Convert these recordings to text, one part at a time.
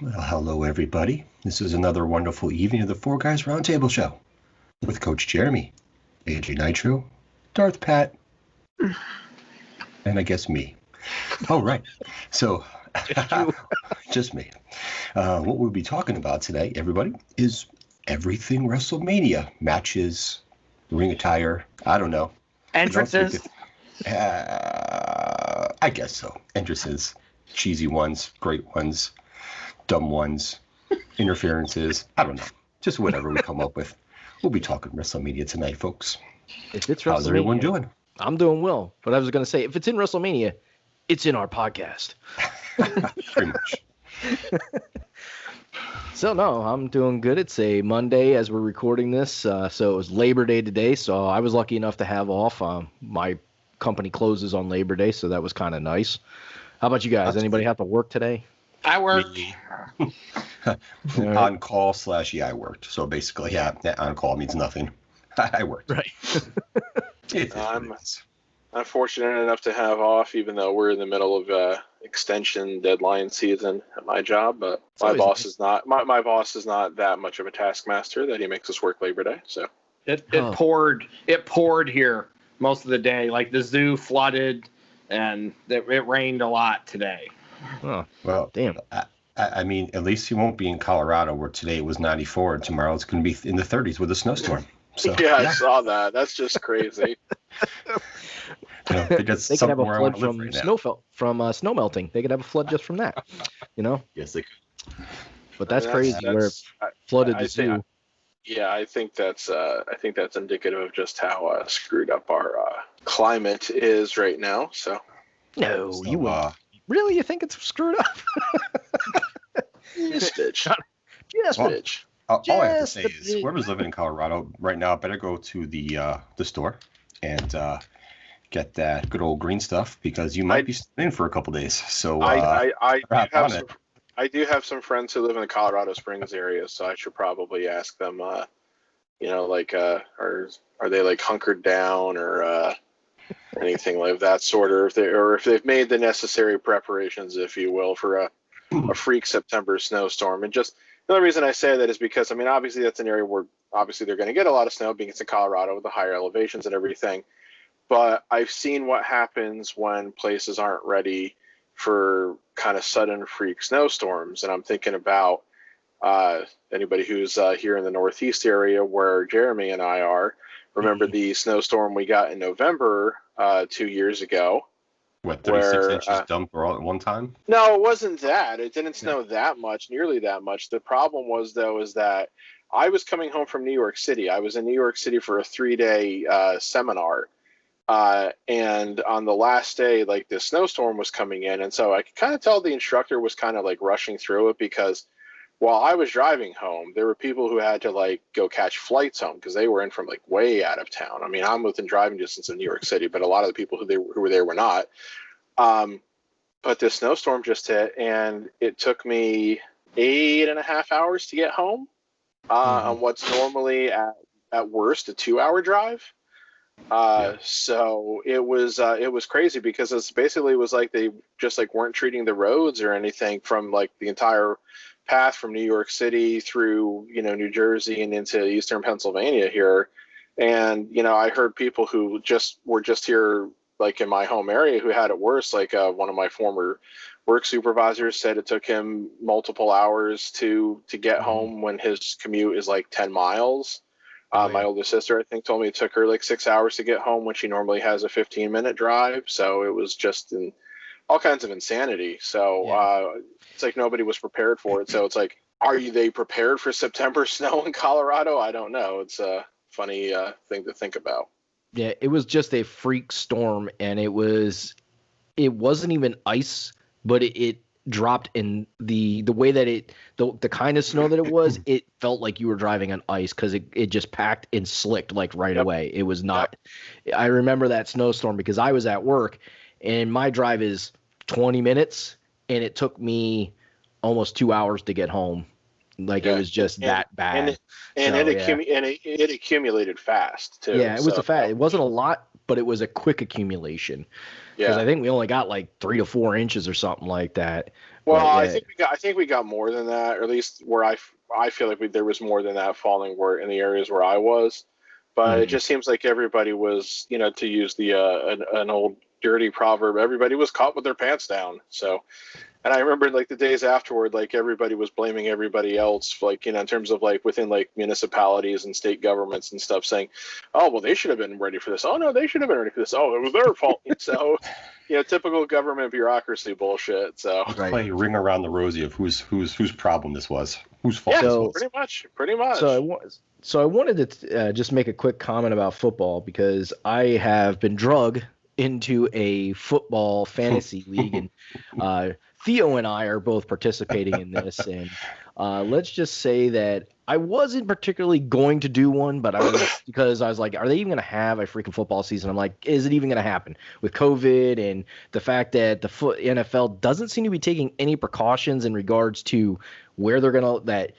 Well, hello, everybody. This is another wonderful evening of the Four Guys Roundtable Show with Coach Jeremy, AJ Nitro, Darth Pat, and I guess me. All right. So, just me. What we'll be talking about today, everybody, is everything WrestleMania. Matches, ring attire, I don't know. Entrances? I guess so. Entrances, cheesy ones, great ones, dumb ones, interferences. I don't know. Just whatever we come up with. We'll be talking WrestleMania tonight, folks. If it's How's everyone doing? I'm doing well. But I was going to say, if it's in WrestleMania, it's in our podcast. Pretty much. So, no, I'm doing good. It's a Monday as we're recording this. So it was Labor Day today. So I was lucky enough to have off. My company closes on Labor Day, so that was kind of nice. How about you guys? Anybody have to work today? I worked. On call / I worked. So basically, yeah, on call means nothing. I worked. Right. I'm fortunate enough to have off, even though we're in the middle of extension deadline season at my job. But my boss is not that much of a taskmaster that he makes us work Labor Day. So It poured here most of the day. Like the zoo flooded, and it rained a lot today. Oh, well, damn. I mean, at least you won't be in Colorado where today it was 94 and tomorrow it's going to be in the 30s with a snowstorm. So yeah, I saw that. That's just crazy. They could have a flood from snow melting. They could have a flood just from that. Yes, they could. But that's crazy. Where it flooded the zoo. Yeah, I think that's indicative of just how screwed up our climate is right now. So. No, you wouldn't. Really? You think it's screwed up? Yes, bitch. Yes, bitch. All I have to say is, whoever's living in Colorado right now better go to the store and get that good old green stuff because you might be in for a couple days. So I do have some friends who live in the Colorado Springs area, so I should probably ask them. Are they like hunkered down or anything like that sort, or if they've made the necessary preparations, if you will, for a freak September snowstorm. And just the only reason I say that is because, I mean, obviously that's an area where obviously they're going to get a lot of snow being it's in Colorado with the higher elevations and everything. But I've seen what happens when places aren't ready for kind of sudden freak snowstorms. And I'm thinking about anybody who's here in the Northeast area where Jeremy and I are. Remember the snowstorm we got in November 2 years ago? What, 36 inches dumped all at one time? No, it wasn't that. It didn't snow that much, nearly that much. The problem was, though, is that I was coming home from New York City. I was in New York City for a 3-day seminar. And on the last day, like, the snowstorm was coming in. And so I could kind of tell the instructor was kind of like rushing through it because while I was driving home, there were people who had to like go catch flights home because they were in from like way out of town. I mean, I'm within driving distance of New York City, but a lot of the people who were there were not. But this snowstorm just hit, and it took me 8.5 hours to get home on what's normally at worst a 2-hour drive. So it was crazy because it was like they just like weren't treating the roads or anything from like the entire path from New York City through, New Jersey and into Eastern Pennsylvania here. And, I heard people who were just here, like in my home area, who had it worse. Like one of my former work supervisors said it took him multiple hours to get home when his commute is like 10 miles. My older sister, I think, told me it took her like 6 hours to get home when she normally has a 15-minute drive. So it was just all kinds of insanity. So it's like nobody was prepared for it. So it's like, they prepared for September snow in Colorado? I don't know. It's a funny thing to think about. Yeah, it was just a freak storm, and it wasn't even ice, but it dropped in the way that the kind of snow that it was, it felt like you were driving on ice because it just packed and slicked like right away. It was not. I remember that snowstorm because I was at work, and my drive is 20 minutes, and it took me almost 2 hours to get home. Like it was just that bad. It accumulated fast too. Yeah, it was it wasn't a lot, but it was a quick accumulation. Because I think we only got like 3 to 4 inches or something like that. Well, But, I think we got more than that, or at least where I feel like there was more than that falling where in the areas where I was. But it just seems like everybody was, to use the an old dirty proverb, everybody was caught with their pants down. So, and I remember like the days afterward, like everybody was blaming everybody else, like, in terms of like within like municipalities and state governments and stuff, saying, oh, well, they should have been ready for this. Oh, no, they should have been ready for this. Oh, it was their fault. So, typical government bureaucration bullshit. So, Play ring around the rosy of whose problem this was, whose fault yeah, this was. pretty much. So I wanted to just make a quick comment about football because I have been drug into a football fantasy league, and Theo and I are both participating in this. And let's just say that I wasn't particularly going to do one, but because I was like, are they even going to have a freaking football season? I'm like, is it even going to happen with COVID and the fact that the NFL doesn't seem to be taking any precautions in regards to where they're going to that.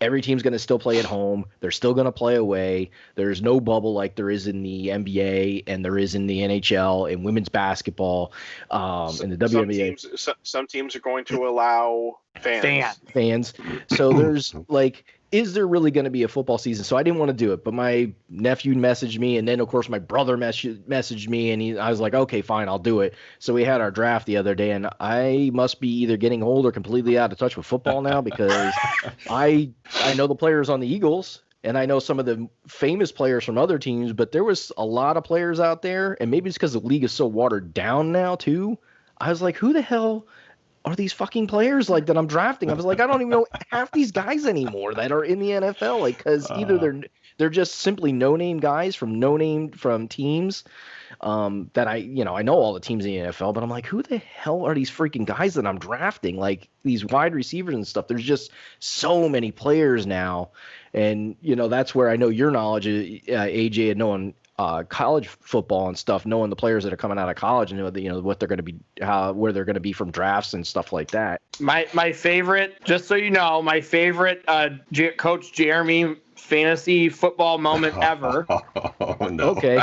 Every team's going to still play at home. They're still going to play away. There's no bubble like there is in the NBA and there is in the NHL and women's basketball and the WNBA. Some teams are going to allow fans. So there's like, is there really going to be a football season? So I didn't want to do it, but my nephew messaged me, and then of course my brother messaged me, and I was like, okay, fine, I'll do it. So we had our draft the other day, and I must be either getting old or completely out of touch with football now because I know the players on the Eagles, and I know some of the famous players from other teams, but there was a lot of players out there, and maybe it's because the league is so watered down now too. I was like, who the hell are these fucking players like that I'm drafting? I was like, I don't even know half these guys anymore that are in the NFL, like, because either they're just simply no-name guys from teams that I know all the teams in the NFL, but I'm like, who the hell are these freaking guys that I'm drafting? Like these wide receivers and stuff. There's just so many players now, and that's where I know your knowledge, AJ, and knowing college football and stuff, knowing the players that are coming out of college and what they're going to be, where they're going to be from drafts and stuff like that. My favorite, just so you know, my favorite Coach Jeremy fantasy football moment ever. Oh, no. Okay.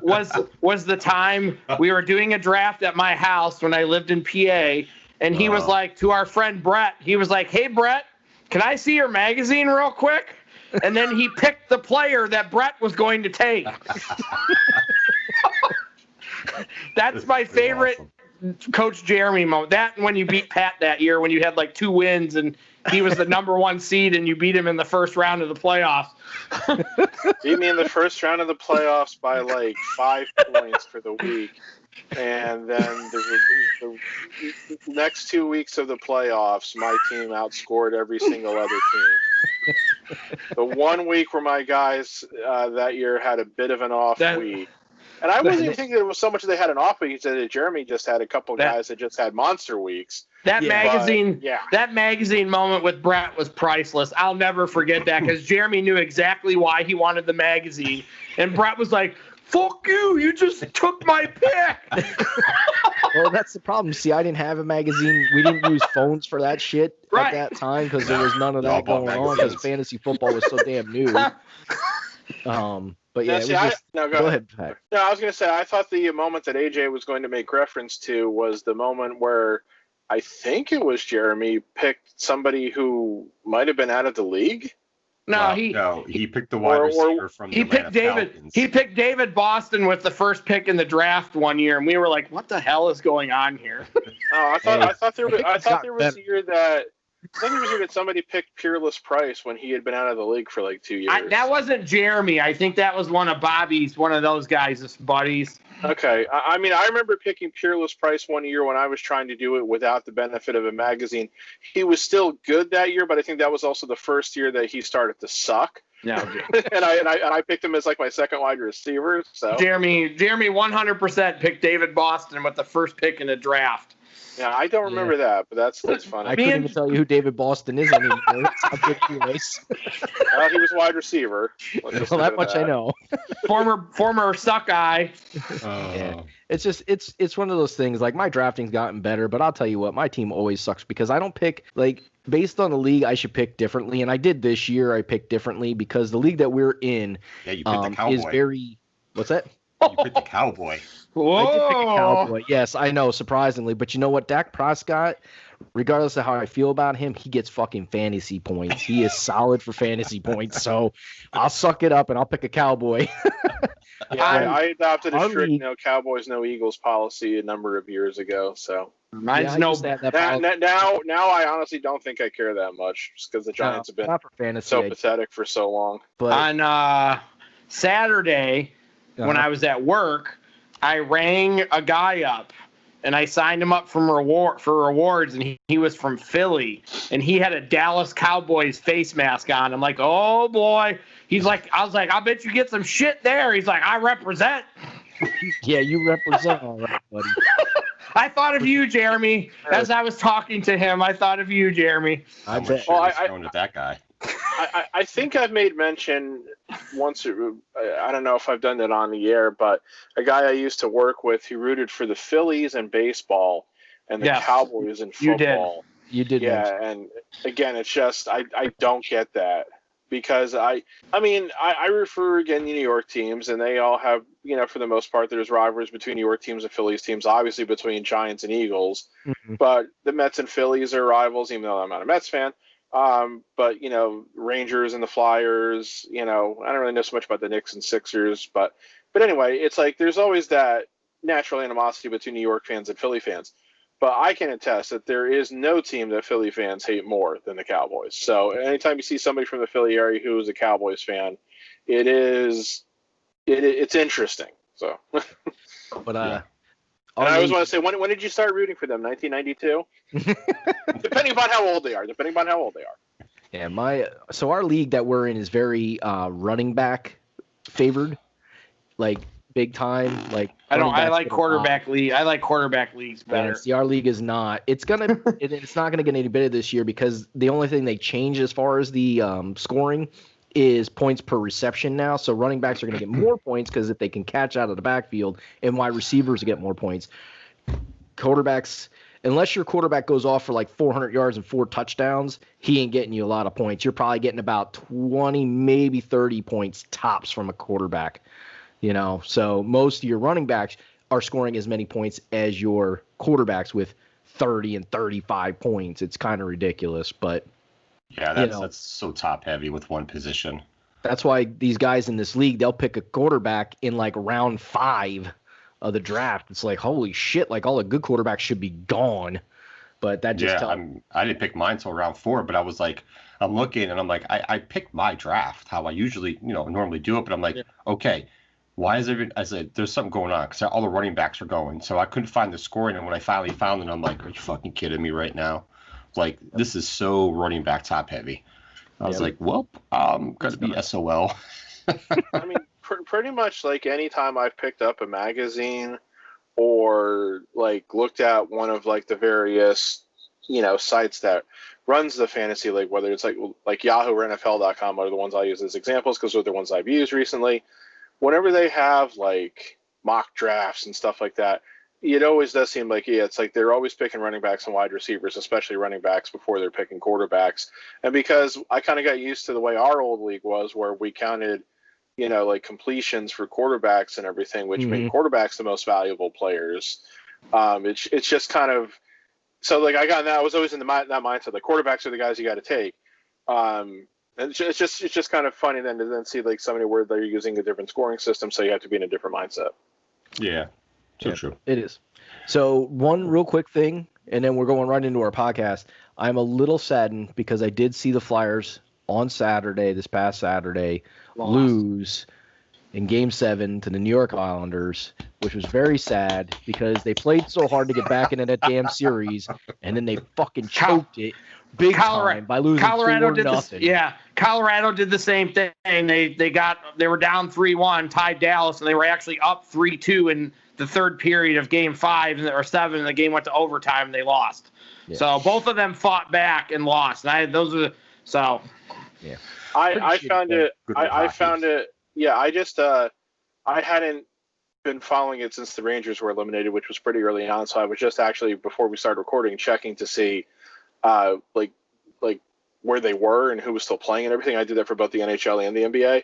was the time we were doing a draft at my house when I lived in PA, and he was like, to our friend Brett, he was like, hey Brett, can I see your magazine real quick? And then he picked the player that Brett was going to take. That's my favorite Coach Jeremy moment. That and when you beat Pat that year, when you had like 2 wins and he was the number 1 seed and you beat him in the first round of the playoffs. Beat me in the first round of the playoffs by like 5 points for the week. And then the next 2 weeks of the playoffs, my team outscored every single other team. The 1 week where my guys that year had a bit of an off week. And I wasn't even thinking it was so much that they had an off week. That Jeremy just had a couple guys that just had monster weeks. That magazine moment with Brett was priceless. I'll never forget that because Jeremy knew exactly why he wanted the magazine. And Brett was like, fuck you, you just took my pick. Well, that's the problem. See, I didn't have a magazine. We didn't use phones for that shit at that time because there was none of that going on because fantasy football was so damn new. But yeah, go ahead, Pat. No, I was going to say, I thought the moment that AJ was going to make reference to was the moment where I think it was Jeremy picked somebody who might have been out of the league. He picked the wide receiver from the Atlanta Falcons. He picked David Boston with the first pick in the draft one year, and we were like, "What the hell is going on here?" I thought there was a year that somebody picked Peerless Price when he had been out of the league for like 2 years. That wasn't Jeremy. I think that was one of Bobby's, one of those guys' buddies. Okay. I mean, I remember picking Peerless Price one year when I was trying to do it without the benefit of a magazine. He was still good that year, but I think that was also the first year that he started to suck. No. and I picked him as like my second wide receiver. So Jeremy 100% picked David Boston with the first pick in the draft. Yeah, I don't remember that, but that's funny. I couldn't even tell you who David Boston is anymore. He was wide receiver. Well, that much I know. Former suck eye. Yeah. It's just it's one of those things. Like my drafting's gotten better, but I'll tell you what, my team always sucks because I don't pick like based on the league. I should pick differently, and I did this year. I picked differently because the league that we're in you picked the Cowboy. is very. What's that? You picked the Cowboy. Whoa. I did pick a Cowboy. Yes, I know, surprisingly. But you know what? Dak Prescott, regardless of how I feel about him, he gets fucking fantasy points. He is solid for fantasy points. So I'll suck it up and I'll pick a Cowboy. Yeah, I adopted a our strict league- no Cowboys, no Eagles policy a number of years ago. So Mine's I no. used to have that policy. now I honestly don't think I care that much, just because the Giants have been not for fantasy. so pathetic for so long. But On Saturday, when I was at work, I rang a guy up and I signed him up for rewards, and he was from Philly, and he had a Dallas Cowboys face mask on. I'm like, oh boy. I was like, I bet you get some shit there. He's like, I represent. yeah, you represent all right, buddy. I thought of you, Jeremy. As I was talking to him, I thought of you, Jeremy. I How bet. much shit was thrown at that guy. I think I've made mention once. I don't know if I've done it on the air, but a guy I used to work with who rooted for the Phillies in baseball and the Cowboys in football. You did. Yeah, and again, it's just I don't get that, because I root for, again, the New York teams, and they all have, for the most part, there's rivalries between New York teams and Phillies teams, obviously between Giants and Eagles, but the Mets and Phillies are rivals, even though I'm not a Mets fan. But Rangers and the Flyers, I don't really know so much about the Knicks and Sixers, but anyway, it's like there's always that natural animosity between New York fans and Philly fans. But I can attest that there is no team that Philly fans hate more than the Cowboys. So anytime you see somebody from the Philly area who is a Cowboys fan, it's interesting. So, But and I always want to say, when did you start rooting for them? 1992? Depending upon how old they are. Yeah, so our league that we're in is very running back favored, like big time. Like I like quarterback league. I like quarterback leagues better. Yeah, see, our league is not. It's it's not gonna get any better this year, because the only thing they changed as far as the scoring is points per reception now. So running backs are gonna get more points because if they can catch out of the backfield, and wide receivers get more points. Quarterbacks, unless your quarterback goes off for like 400 yards and 4 touchdowns, he ain't getting you a lot of points. You're probably getting about 20, maybe 30 points tops from a quarterback. So most of your running backs are scoring as many points as your quarterbacks with 30 and 35 points. It's kind of ridiculous, but yeah, that's so top heavy with one position. That's why these guys in this league, they'll pick a quarterback in like round 5 of the draft. It's like, holy shit, like all the good quarterbacks should be gone. But that just I didn't pick mine till round 4, but I was like, I'm looking and I'm like, I picked my draft how I usually, normally do it, but I'm like, okay, why is there? I said, there's something going on, because all the running backs are going, so I couldn't find the scoring. And when I finally found it, I'm like, are you fucking kidding me right now? Like, this is so running back top heavy. I was like, well, I'm gonna be SOL. I mean, pretty much like any time I've picked up a magazine or like looked at one of like the various sites that runs the fantasy league, whether it's like Yahoo or NFL.com are the ones I use as examples because they're the ones I've used recently. Whenever they have like mock drafts and stuff like that, it always does seem like, it's like they're always picking running backs and wide receivers, especially running backs, before they're picking quarterbacks. And because I kind of got used to the way our old league was, where we counted, like completions for quarterbacks and everything, which made quarterbacks the most valuable players. It's just kind of, so like I was always in that mindset, like quarterbacks are the guys you got to take. And it's just kind of funny then to then see like somebody where they're using a different scoring system, so you have to be in a different mindset. Yeah, true. It is. So one real quick thing, and then we're going right into our podcast. I'm a little saddened because I did see the Flyers on this past Saturday, lose in Game 7 to the New York Islanders, which was very sad because they played so hard to get back into that damn series, and then they fucking choked it big time by losing 4-0. Colorado did the same thing. They were down 3-1, tied Dallas, and they were actually up 3-2 in the third period of Game 5 or 7, and the game went to overtime, and they lost. Yeah. So both of them fought back and lost. And I found it. Yeah, I hadn't been following it since the Rangers were eliminated, which was pretty early on. So I was just actually, before we started recording, checking to see like where they were and who was still playing and everything. I did that for both the NHL and the NBA.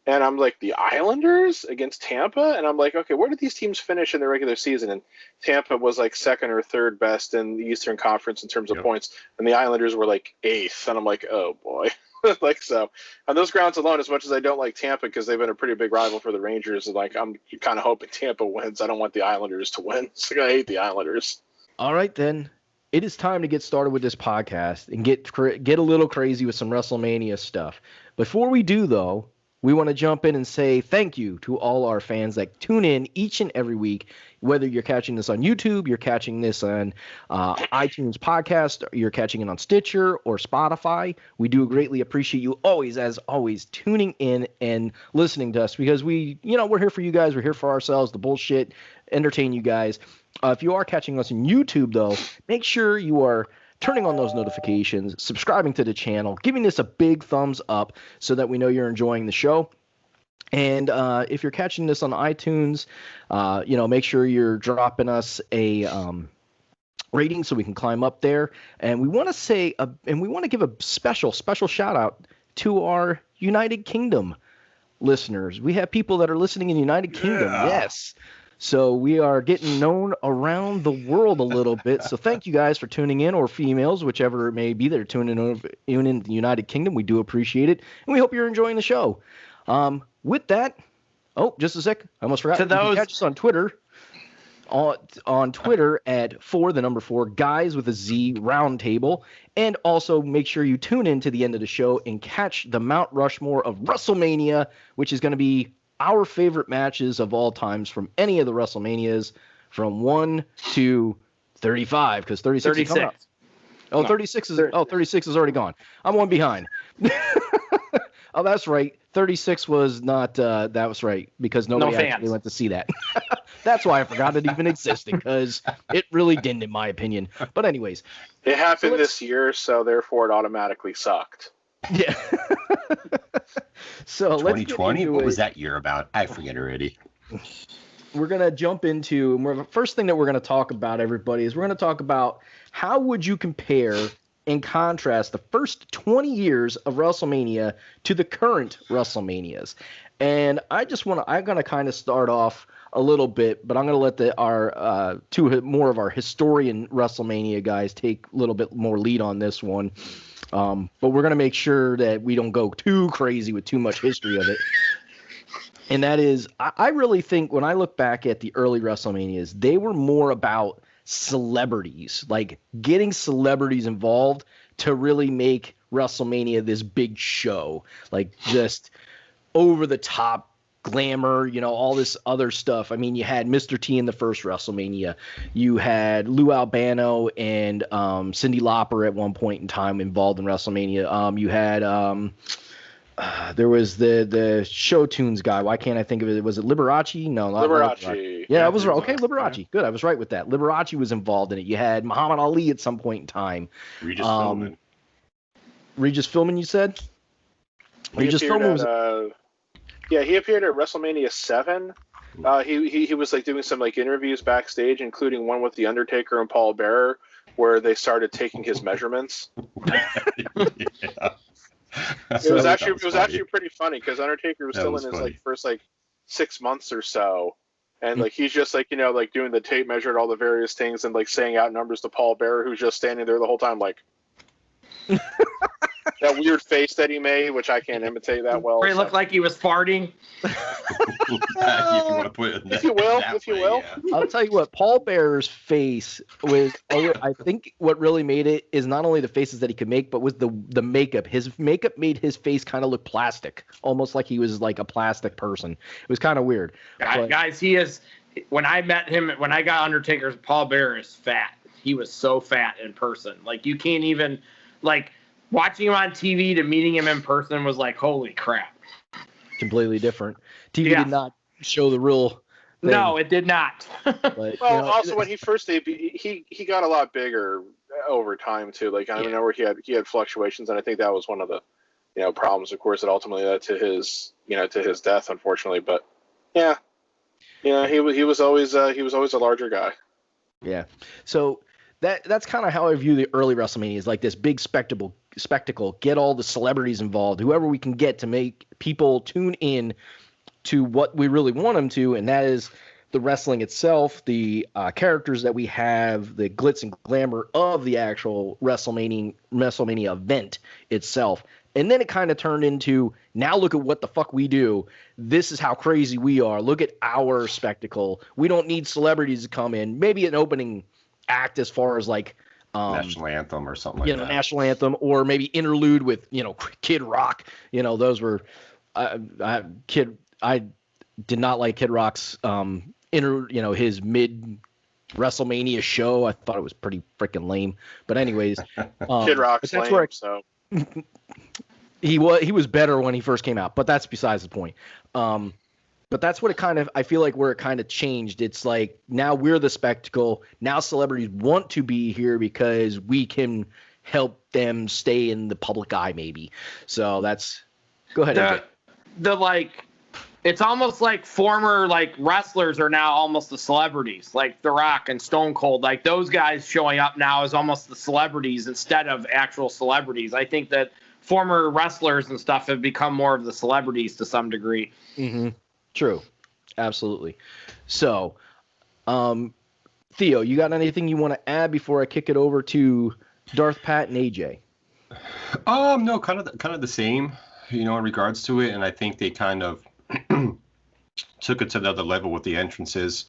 And I'm like, the Islanders against Tampa? And I'm like, okay, where did these teams finish in the regular season? And Tampa was like second or third best in the Eastern Conference in terms of points. And the Islanders were like eighth. And I'm like, oh boy. Like, so on those grounds alone, as much as I don't like Tampa because they've been a pretty big rival for the Rangers, like I'm kind of hoping Tampa wins. I don't want the Islanders to win. So I hate the Islanders. All right, then. It is time to get started with this podcast and get a little crazy with some WrestleMania stuff. Before we do, though, we want to jump in and say thank you to all our fans that tune in each and every week, whether you're catching this on YouTube, you're catching this on iTunes podcast, you're catching it on Stitcher or Spotify. We do greatly appreciate you always, as always, tuning in and listening to us because we're here for you guys. We're here for ourselves, the bullshit, entertain you guys. If you are catching us on YouTube, though, make sure you are turning on those notifications, subscribing to the channel, giving this a big thumbs up so that we know you're enjoying the show. And if you're catching this on iTunes, make sure you're dropping us a rating so we can climb up there. And we want to give a special shout out to our United Kingdom listeners. We have people that are listening in the United Kingdom. Yes. So we are getting known around the world a little bit. So thank you guys for tuning in, or females, whichever it may be that are tuning in even in the United Kingdom. We do appreciate it, and we hope you're enjoying the show. With that, just a sec, I almost forgot. You can catch us on Twitter. On Twitter at 4 Guys with a Z Roundtable, and also make sure you tune in to the end of the show and catch the Mount Rushmore of WrestleMania, which is going to be our favorite matches of all times from any of the WrestleManias from 1 to 35, because 36 is coming up. Oh, no. 36 is already gone. I'm one behind. Oh, that's right. 36 was not, that was right, because nobody actually went to see that. That's why I forgot it even existed, because it really didn't, in my opinion. But anyways. It happened this year, so therefore it automatically sucked. Yeah. So 2020? What was that year about? I forget already. We're going to jump into, the first thing that we're going to talk about, everybody, is we're going to talk about how would you compare and contrast the first 20 years of WrestleMania to the current WrestleManias. And I'm going to kind of start off a little bit, but I'm going to let our two more of our historian WrestleMania guys take a little bit more lead on this one. But we're going to make sure that we don't go too crazy with too much history of it. And that is, I really think when I look back at the early WrestleManias, they were more about celebrities, like getting celebrities involved to really make WrestleMania this big show, like just over the top glamour, all this other stuff. I mean, you had Mr. T in the first WrestleMania. You had Lou Albano and Cyndi Lauper at one point in time involved in WrestleMania. You had there was the Show Tunes guy. Why can't I think of it? Was it Liberace? No, not Liberace. Yeah, I was right. Okay, Liberace. Yeah. Good, I was right with that. Liberace was involved in it. You had Muhammad Ali at some point in time. Regis Philbin. Regis Philbin, you said? Regis Philbin was... Yeah, he appeared at WrestleMania 7. He was like doing some like interviews backstage, including one with The Undertaker and Paul Bearer, where they started taking his measurements. Yeah. It was actually pretty funny because Undertaker was still in his like first like 6 months or so, and like he's just like like doing the tape measure at all the various things and like saying out numbers to Paul Bearer, who's just standing there the whole time like. That weird face that he made, which I can't imitate that well. Where he looked like he was farting. If you will. Yeah. I'll tell you what, Paul Bearer's face was, I think what really made it is not only the faces that he could make, but was the makeup. His makeup made his face kind of look plastic, almost like he was like a plastic person. It was kind of weird. Guys, he is, when I met him, when I got Undertaker, Paul Bearer is fat. He was so fat in person. Like, you can't even, like, watching him on TV to meeting him in person was like, holy crap. Completely different. TV did not show the real thing. No, it did not. But, also when he first debuted, he got a lot bigger over time too. Like I remember he had fluctuations, and I think that was one of the problems, of course, that ultimately led to his death, unfortunately. But he was always a larger guy. Yeah. So that's kind of how I view the early WrestleMania, is like this big spectacle spectacle, get all the celebrities involved, whoever we can get to make people tune in to what we really want them to, and that is the wrestling itself, the characters that we have, the glitz and glamour of the actual WrestleMania event itself. And then it kind of turned into, now look at what the fuck we do. This is how crazy we are. Look at our spectacle. We don't need celebrities to come in. Maybe an opening act as far as like national anthem or something like that. National anthem, or maybe interlude with, Kid Rock. Those were I did not like Kid Rock's his mid WrestleMania show. I thought it was pretty freaking lame. But anyways, Kid Rock's lame, so he was better when he first came out, but that's besides the point. But that's what I feel like where it kind of changed. It's like now we're the spectacle. Now celebrities want to be here because we can help them stay in the public eye, maybe. So go ahead. It's almost like former wrestlers are now almost the celebrities, like The Rock and Stone Cold. Like those guys showing up now as almost the celebrities instead of actual celebrities. I think that former wrestlers and stuff have become more of the celebrities to some degree. Mm-hmm. True. Absolutely. So, Theo, you got anything you want to add before I kick it over to Darth, Pat, and AJ? No, kind of the same, in regards to it. And I think they kind of took it to another level with the entrances.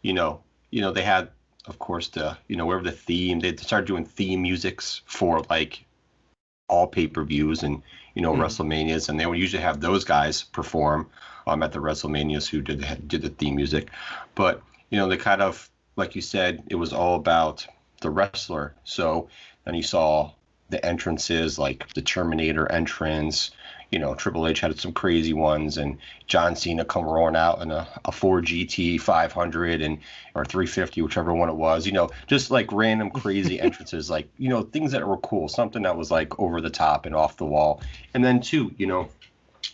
They had, of course, wherever the theme, they started doing theme musics for all pay-per-views and WrestleManias, and they would usually have those guys perform at the WrestleManias who did the theme music. But they kind of, like you said, it was all about the wrestler. So then you saw the entrances, like the Terminator entrance. Triple H had some crazy ones, and John Cena come roaring out in a Ford GT 500 or 350, whichever one it was. Just like random crazy entrances, things that were cool, something that was over the top and off the wall. And then too, when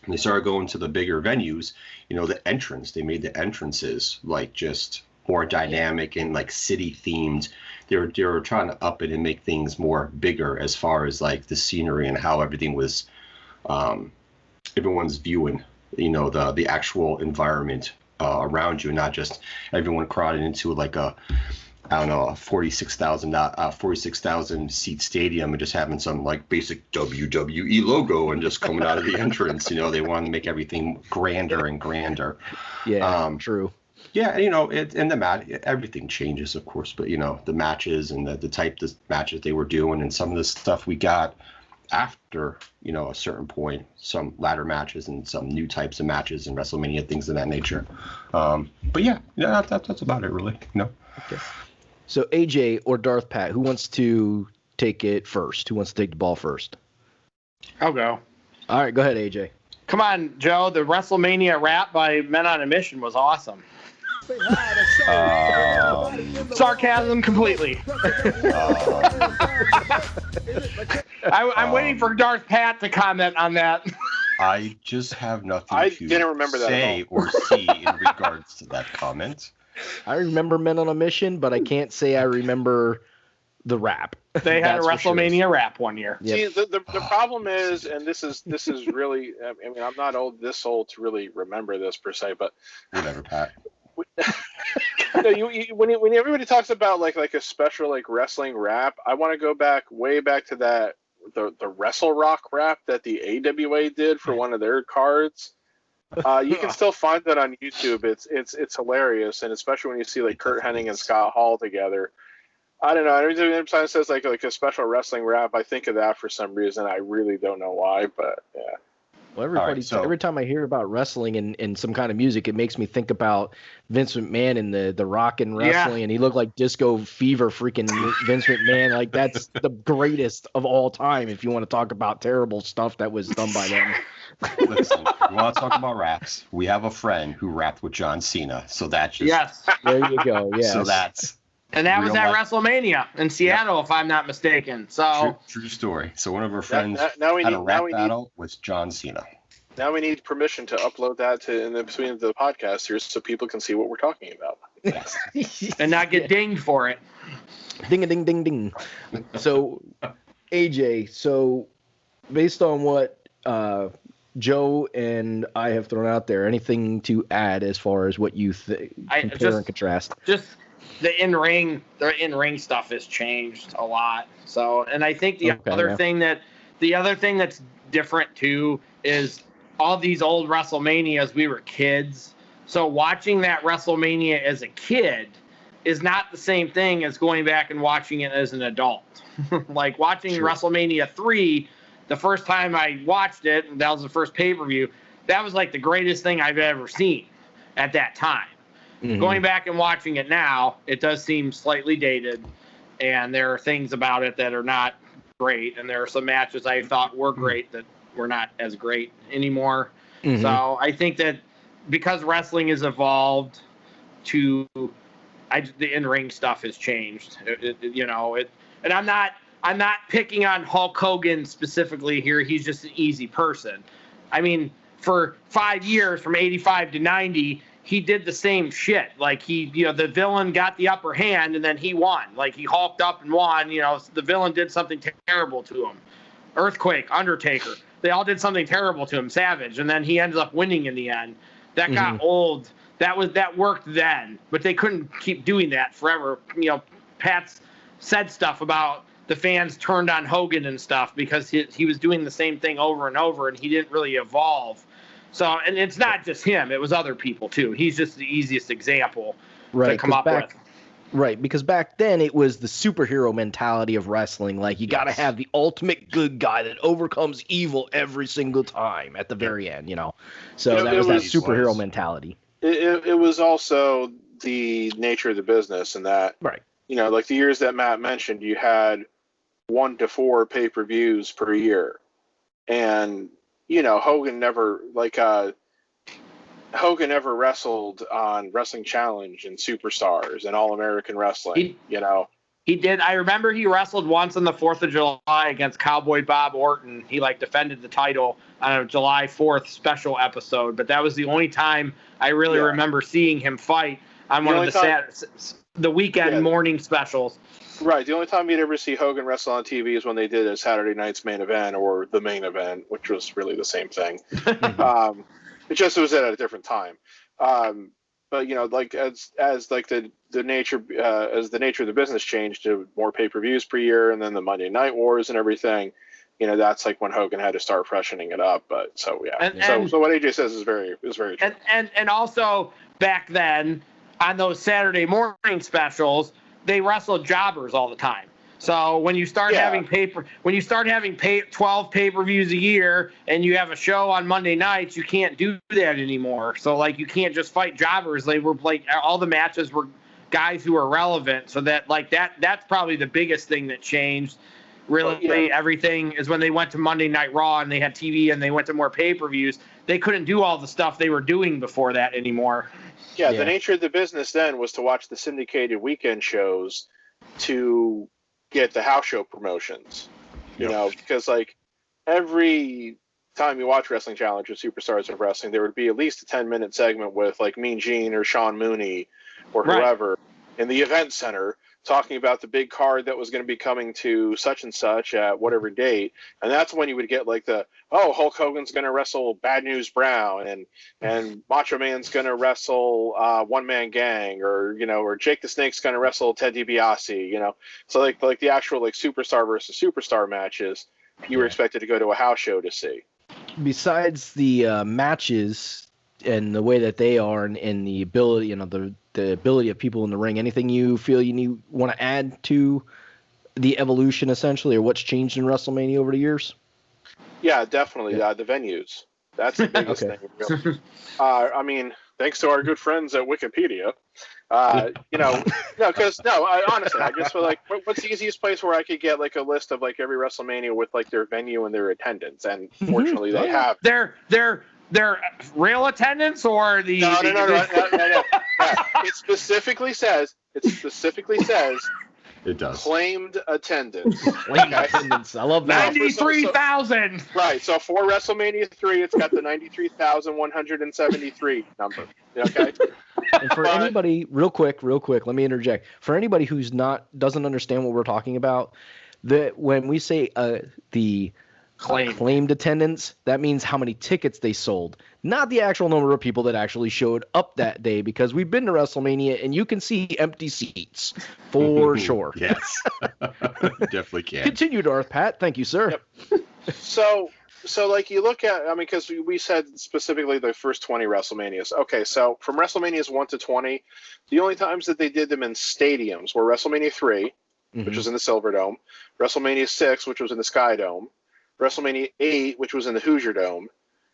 they started going to the bigger venues, they made the entrances just more dynamic and city themed. They were trying to up it and make things more bigger as far as the scenery and how everything was. Everyone's viewing, the actual environment around you, not just everyone crowded into a 46,000 seat stadium and just having some basic WWE logo and just coming out of the entrance. They wanted to make everything grander and grander. Yeah, true. Yeah, and the match, everything changes, of course, but the matches and the type of matches they were doing and some of the stuff we got after a certain point, some ladder matches and some new types of matches and WrestleMania, things of that nature. But yeah, that's about it, really. Okay. So AJ or Darth, Pat, who wants to take it first? Who wants to take the ball first? I'll go. All right, go ahead, AJ. Come on, Joe. The WrestleMania rap by Men on a Mission was awesome. Sarcasm completely. I'm waiting for Darth Pat to comment on that. I just have nothing to didn't remember say or see in regards to that comment. I remember Men on a Mission, but I can't say I remember the rap. They had a WrestleMania rap one year. Yep. See, the problem is, and this is really, I'm not this old to really remember this per se, but whatever, Pat. When everybody talks about like a special wrestling rap, I want to go way back to that the Wrestle Rock rap that the AWA did for one of their cards. You can still find that on YouTube. It's hilarious, and especially when you see Kurt Hennig and Scott Hall together. I don't know. Every time it says like a special wrestling rap, I think of that for some reason. I really don't know why, but yeah. Well, every time I hear about wrestling and some kind of music, it makes me think about Vince McMahon and the Rock and wrestling, and he looked like Disco Fever freaking Vince McMahon. That's the greatest of all time if you want to talk about terrible stuff that was done by them. Listen, we want to talk about raps. We have a friend who rapped with John Cena, so that's just... Yes. There you go, yes. So that's... And that was at WrestleMania in Seattle, if I'm not mistaken. So true story. So one of our friends had a rap battle with John Cena. Now we need permission to upload that in between the podcast here so people can see what we're talking about. Yes. And not get dinged for it. Ding a ding ding ding. So AJ, based on what Joe and I have thrown out there, anything to add as far as what you compare and contrast? Just the in-ring stuff has changed a lot. So, and I think the other thing that's different too is all these old WrestleManias, we were kids. So watching that WrestleMania as a kid is not the same thing as going back and watching it as an adult. Like watching WrestleMania 3, the first time I watched it, and that was the first pay-per-view, that was like the greatest thing I've ever seen at that time. Mm-hmm. Going back and watching it now, it does seem slightly dated, and there are things about it that are not great, and there are some matches I thought were great that were not as great anymore. Mm-hmm. So I think that because wrestling has evolved the in-ring stuff has changed. And I'm not picking on Hulk Hogan specifically here. He's just an easy person. I mean, for 5 years, from 85 to 90, he did the same shit. Like the villain got the upper hand and then he won. Like he hulked up and won. The villain did something terrible to him. Earthquake, Undertaker, they all did something terrible to him. Savage, and then he ended up winning in the end. That got old. That worked then, but they couldn't keep doing that forever. Pat's said stuff about the fans turned on Hogan and stuff because he was doing the same thing over and over, and he didn't really evolve. So, and it's not just him; it was other people too. He's just the easiest example to come up with. Right, because back then it was the superhero mentality of wrestling. Like, you got to have the ultimate good guy that overcomes evil every single time at the very end, So that was that superhero mentality. It was also the nature of the business, and that, right. Like the years that Matt mentioned, you had 1 to 4 pay-per-views per year. And, Hogan never wrestled on Wrestling Challenge and Superstars and All-American Wrestling, He did. I remember he wrestled once on the 4th of July against Cowboy Bob Orton. He defended the title on a July 4th special episode, but that was the only time I really remember seeing him fight on one of the weekend morning specials. Right. The only time you'd ever see Hogan wrestle on TV is when they did a Saturday night's main event or the main event, which was really the same thing. It just was at a different time. But as the nature of the business changed to more pay-per-views per year, and then the Monday Night Wars and everything, that's when Hogan had to start freshening it up. But so what AJ says is very true. And also back then on those Saturday morning specials, they wrestled jobbers all the time. So when you start having 12 pay-per-views a year and you have a show on Monday nights, you can't do that anymore. So you can't just fight jobbers. They were all the matches were guys who were relevant. So that's probably the biggest thing that changed. Really, everything is when they went to Monday Night Raw and they had TV and they went to more pay-per-views. They couldn't do all the stuff they were doing before that anymore. Yeah, the nature of the business then was to watch the syndicated weekend shows to get the house show promotions, because every time you watch Wrestling Challenge or Superstars of Wrestling, there would be at least a 10-minute segment with Mean Gene or Sean Mooney or whoever in the event center talking about the big card that was going to be coming to such and such at whatever date. And that's when you would get Hulk Hogan's going to wrestle Bad News Brown and Macho Man's going to wrestle One Man Gang or Jake the Snake's going to wrestle Ted DiBiase, So the actual superstar versus superstar matches, you were expected to go to a house show to see. Besides the matches and the way that they are and the ability, the ability of people in the ring, anything you feel you want to add to the evolution essentially, or what's changed in WrestleMania over the years? Yeah, definitely. The venues. That's the biggest thing. Really. I mean, thanks to our good friends at Wikipedia. Honestly, I just feel what's the easiest place where I could get a list of every WrestleMania with their venue and their attendance, and fortunately they have. They're real attendance or the no. It specifically says it does claimed attendance. Claimed attendance. I love that. 93,000. Right. So for WrestleMania 3, it's got the 93,173 number. Okay. And for anybody, real quick, let me interject. For anybody who's doesn't understand what we're talking about, when we say the Claimed attendance. That means how many tickets they sold, not the actual number of people that actually showed up that day, because we've been to WrestleMania and you can see empty seats for sure. Yes. Definitely can. Continue, Darth Pat. Thank you, sir. Yep. So like you look at, I mean, because we said specifically the first 20 WrestleManias. Okay, so from WrestleManias 1 to 20, the only times that they did them in stadiums were WrestleMania 3, which was in the Silverdome, WrestleMania 6, which was in the Sky Dome, WrestleMania 8, which was in the Hoosier Dome,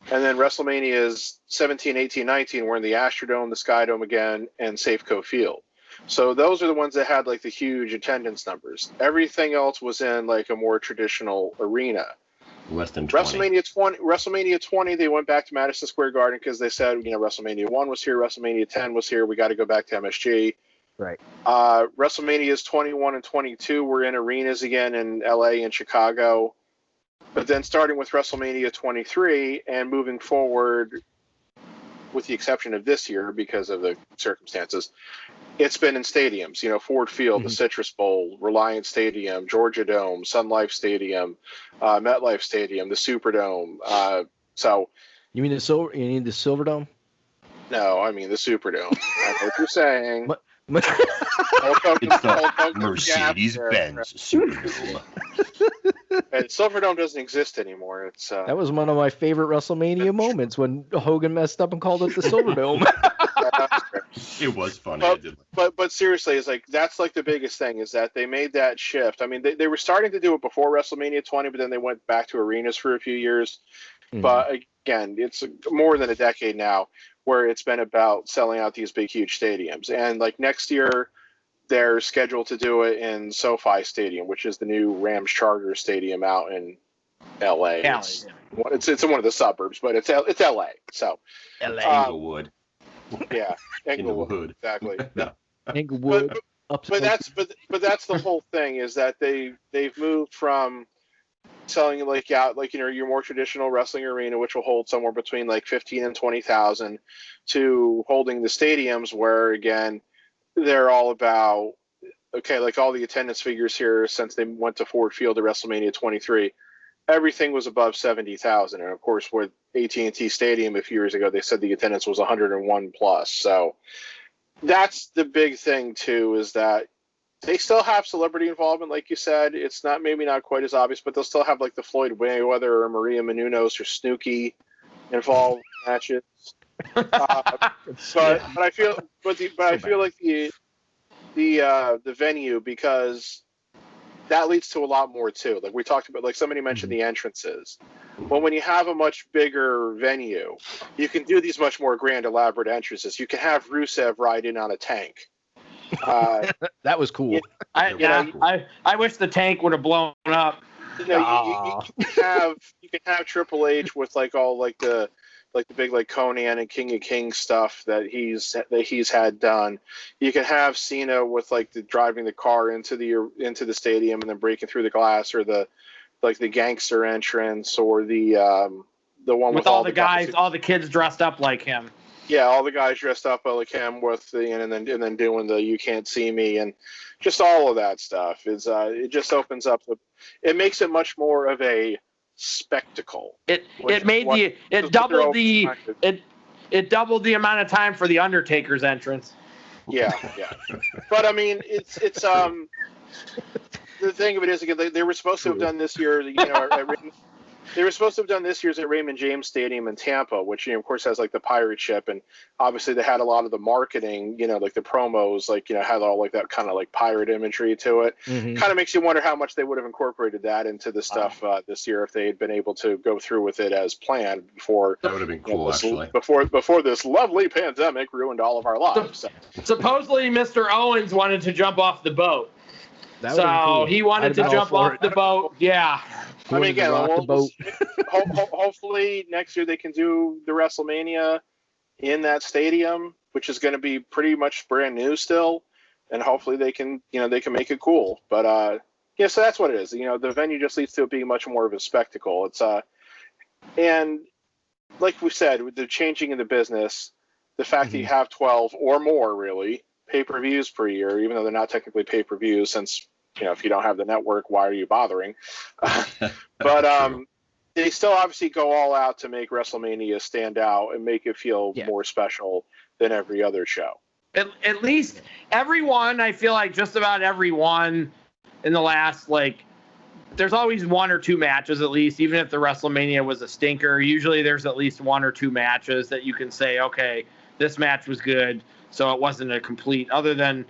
and then WrestleManias 17, 18, 19 were in the Astrodome, the Sky Dome again, and Safeco Field. So those are the ones that had like the huge attendance numbers. Everything else was in like a more traditional arena. Less than 20. WrestleMania 20, they went back to Madison Square Garden because they said, WrestleMania 1 was here, WrestleMania 10 was here, we got to go back to MSG. Right. WrestleManias 21 and 22 were in arenas again in LA and Chicago. But then starting with WrestleMania 23 and moving forward, with the exception of this year because of the circumstances, it's been in stadiums, Ford Field, the Citrus Bowl, Reliance Stadium, Georgia Dome, Sun Life Stadium, MetLife Stadium, the Superdome. So you mean the Silverdome? No, I mean the Superdome. I know what you're saying. It's the Mercedes-Benz Superdome. And Silverdome doesn't exist anymore. It's that was one of my favorite WrestleMania moments when Hogan messed up and called it the Silverdome. It was funny. But seriously, it's like that's like the biggest thing is that they made that shift. I mean, they were starting to do it before WrestleMania 20, but then they went back to arenas for a few years. But again, it's more than a decade now where it's been about selling out these big, huge stadiums. And like next year, they're scheduled to do it in SoFi Stadium, which is the new Rams Charter Stadium out in LA. It's in one of the suburbs, but it's LA. So Inglewood. Yeah, Inglewood. Exactly. No. Inglewood. But that's the whole thing is that they've moved from selling like out like your more traditional wrestling arena, which will hold somewhere between like 15 and 20,000, to holding the stadiums where again they're all about like all the attendance figures here since they went to Ford Field at WrestleMania 23, everything was above 70,000, and of course with AT&T Stadium a few years ago they said the attendance was 101 plus. So that's the big thing too, is that they still have celebrity involvement, like you said. It's maybe not quite as obvious, but they'll still have like the Floyd Mayweather or Maria Menounos or Snooki involved in matches. But I feel like the venue, because that leads to a lot more too. Like we talked about, like somebody mentioned the entrances. Well, when you have a much bigger venue, you can do these much more grand, elaborate entrances. You can have Rusev ride in on a tank. That was cool. I wish the tank would have blown up. You can have Triple H with like all like the big like Conan and King of Kings stuff that he's had done. You can have Cena with like driving the car into the stadium and then breaking through the glass, or the gangster entrance, or the one with all the guys, all the kids dressed up like him. Yeah, all the guys dressed up like him with and then doing the "You Can't See Me" and just all of that stuff is it just opens up it makes it much more of a spectacle. It doubled the amount of time for the Undertaker's entrance. Yeah. But I mean, it's the thing of it is, again, they were supposed to have done this year, they were supposed to have done this year's at Raymond James Stadium in Tampa, which of course has like the pirate ship, and obviously they had a lot of the marketing, like the promos, had all like that kind of like pirate imagery to it. Kind of makes you wonder how much they would have incorporated that into the stuff this year if they had been able to go through with it as planned before. That would have been cool, actually. Before this lovely pandemic ruined all of our lives. So. Supposedly, Mr. Owens wanted to jump off the boat. So he wanted to jump off the boat. Yeah. I mean, again, hopefully next year they can do the WrestleMania in that stadium, which is going to be pretty much brand new still, and hopefully they can make it cool. But so that's what it is. The venue just leads to it being much more of a spectacle. It's and like we said, with the changing in the business, the fact that you have 12 or more really pay-per-views per year, even though they're not technically pay-per-views, since if you don't have the network, why are you bothering? But they still obviously go all out to make WrestleMania stand out and make it feel more special than every other show. At least everyone, I feel like just about everyone in the last, like, there's always one or two matches at least, even if the WrestleMania was a stinker. Usually there's at least one or two matches that you can say, okay, this match was good, so it wasn't a complete, other than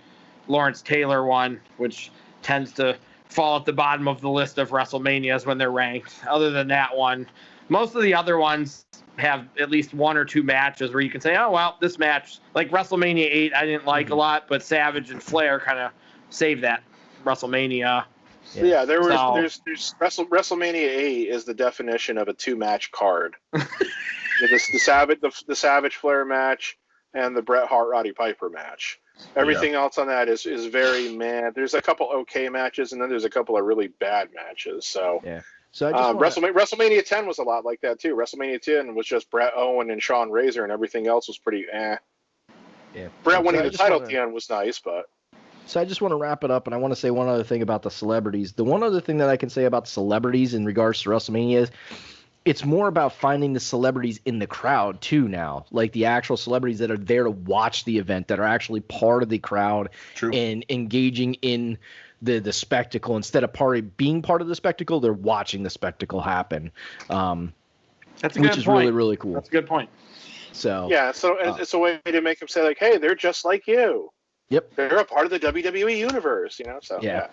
Lawrence Taylor one, which tends to fall at the bottom of the list of WrestleManias when they're ranked. Other than that one, most of the other ones have at least one or two matches where you can say, oh, well, this match, like WrestleMania 8, I didn't like a lot, but Savage and Flair kind of saved that WrestleMania. Yeah, there's WrestleMania 8 is the definition of a two-match card. the Savage Flair match and the Bret Hart Roddy Piper match. Everything else on that is very mad. There's a couple okay matches, and then there's a couple of really bad matches. So So I just WrestleMania 10 was a lot like that too. WrestleMania 10 was just Bret Owen and Shawn Razor, and everything else was pretty eh. Yeah. Bret winning the title at the end was nice, but. So I just want to wrap it up, and I want to say one other thing about the celebrities. The one other thing that I can say about celebrities in regards to WrestleMania is it's more about finding the celebrities in the crowd too now, like the actual celebrities that are there to watch the event, that are actually part of the crowd and engaging in the spectacle. Instead of being part of the spectacle, they're watching the spectacle happen. That's a which good is point. really, really cool. That's a good point. So it's a way to make them say like, hey, they're just like you. Yep. They're a part of the WWE universe, so yeah.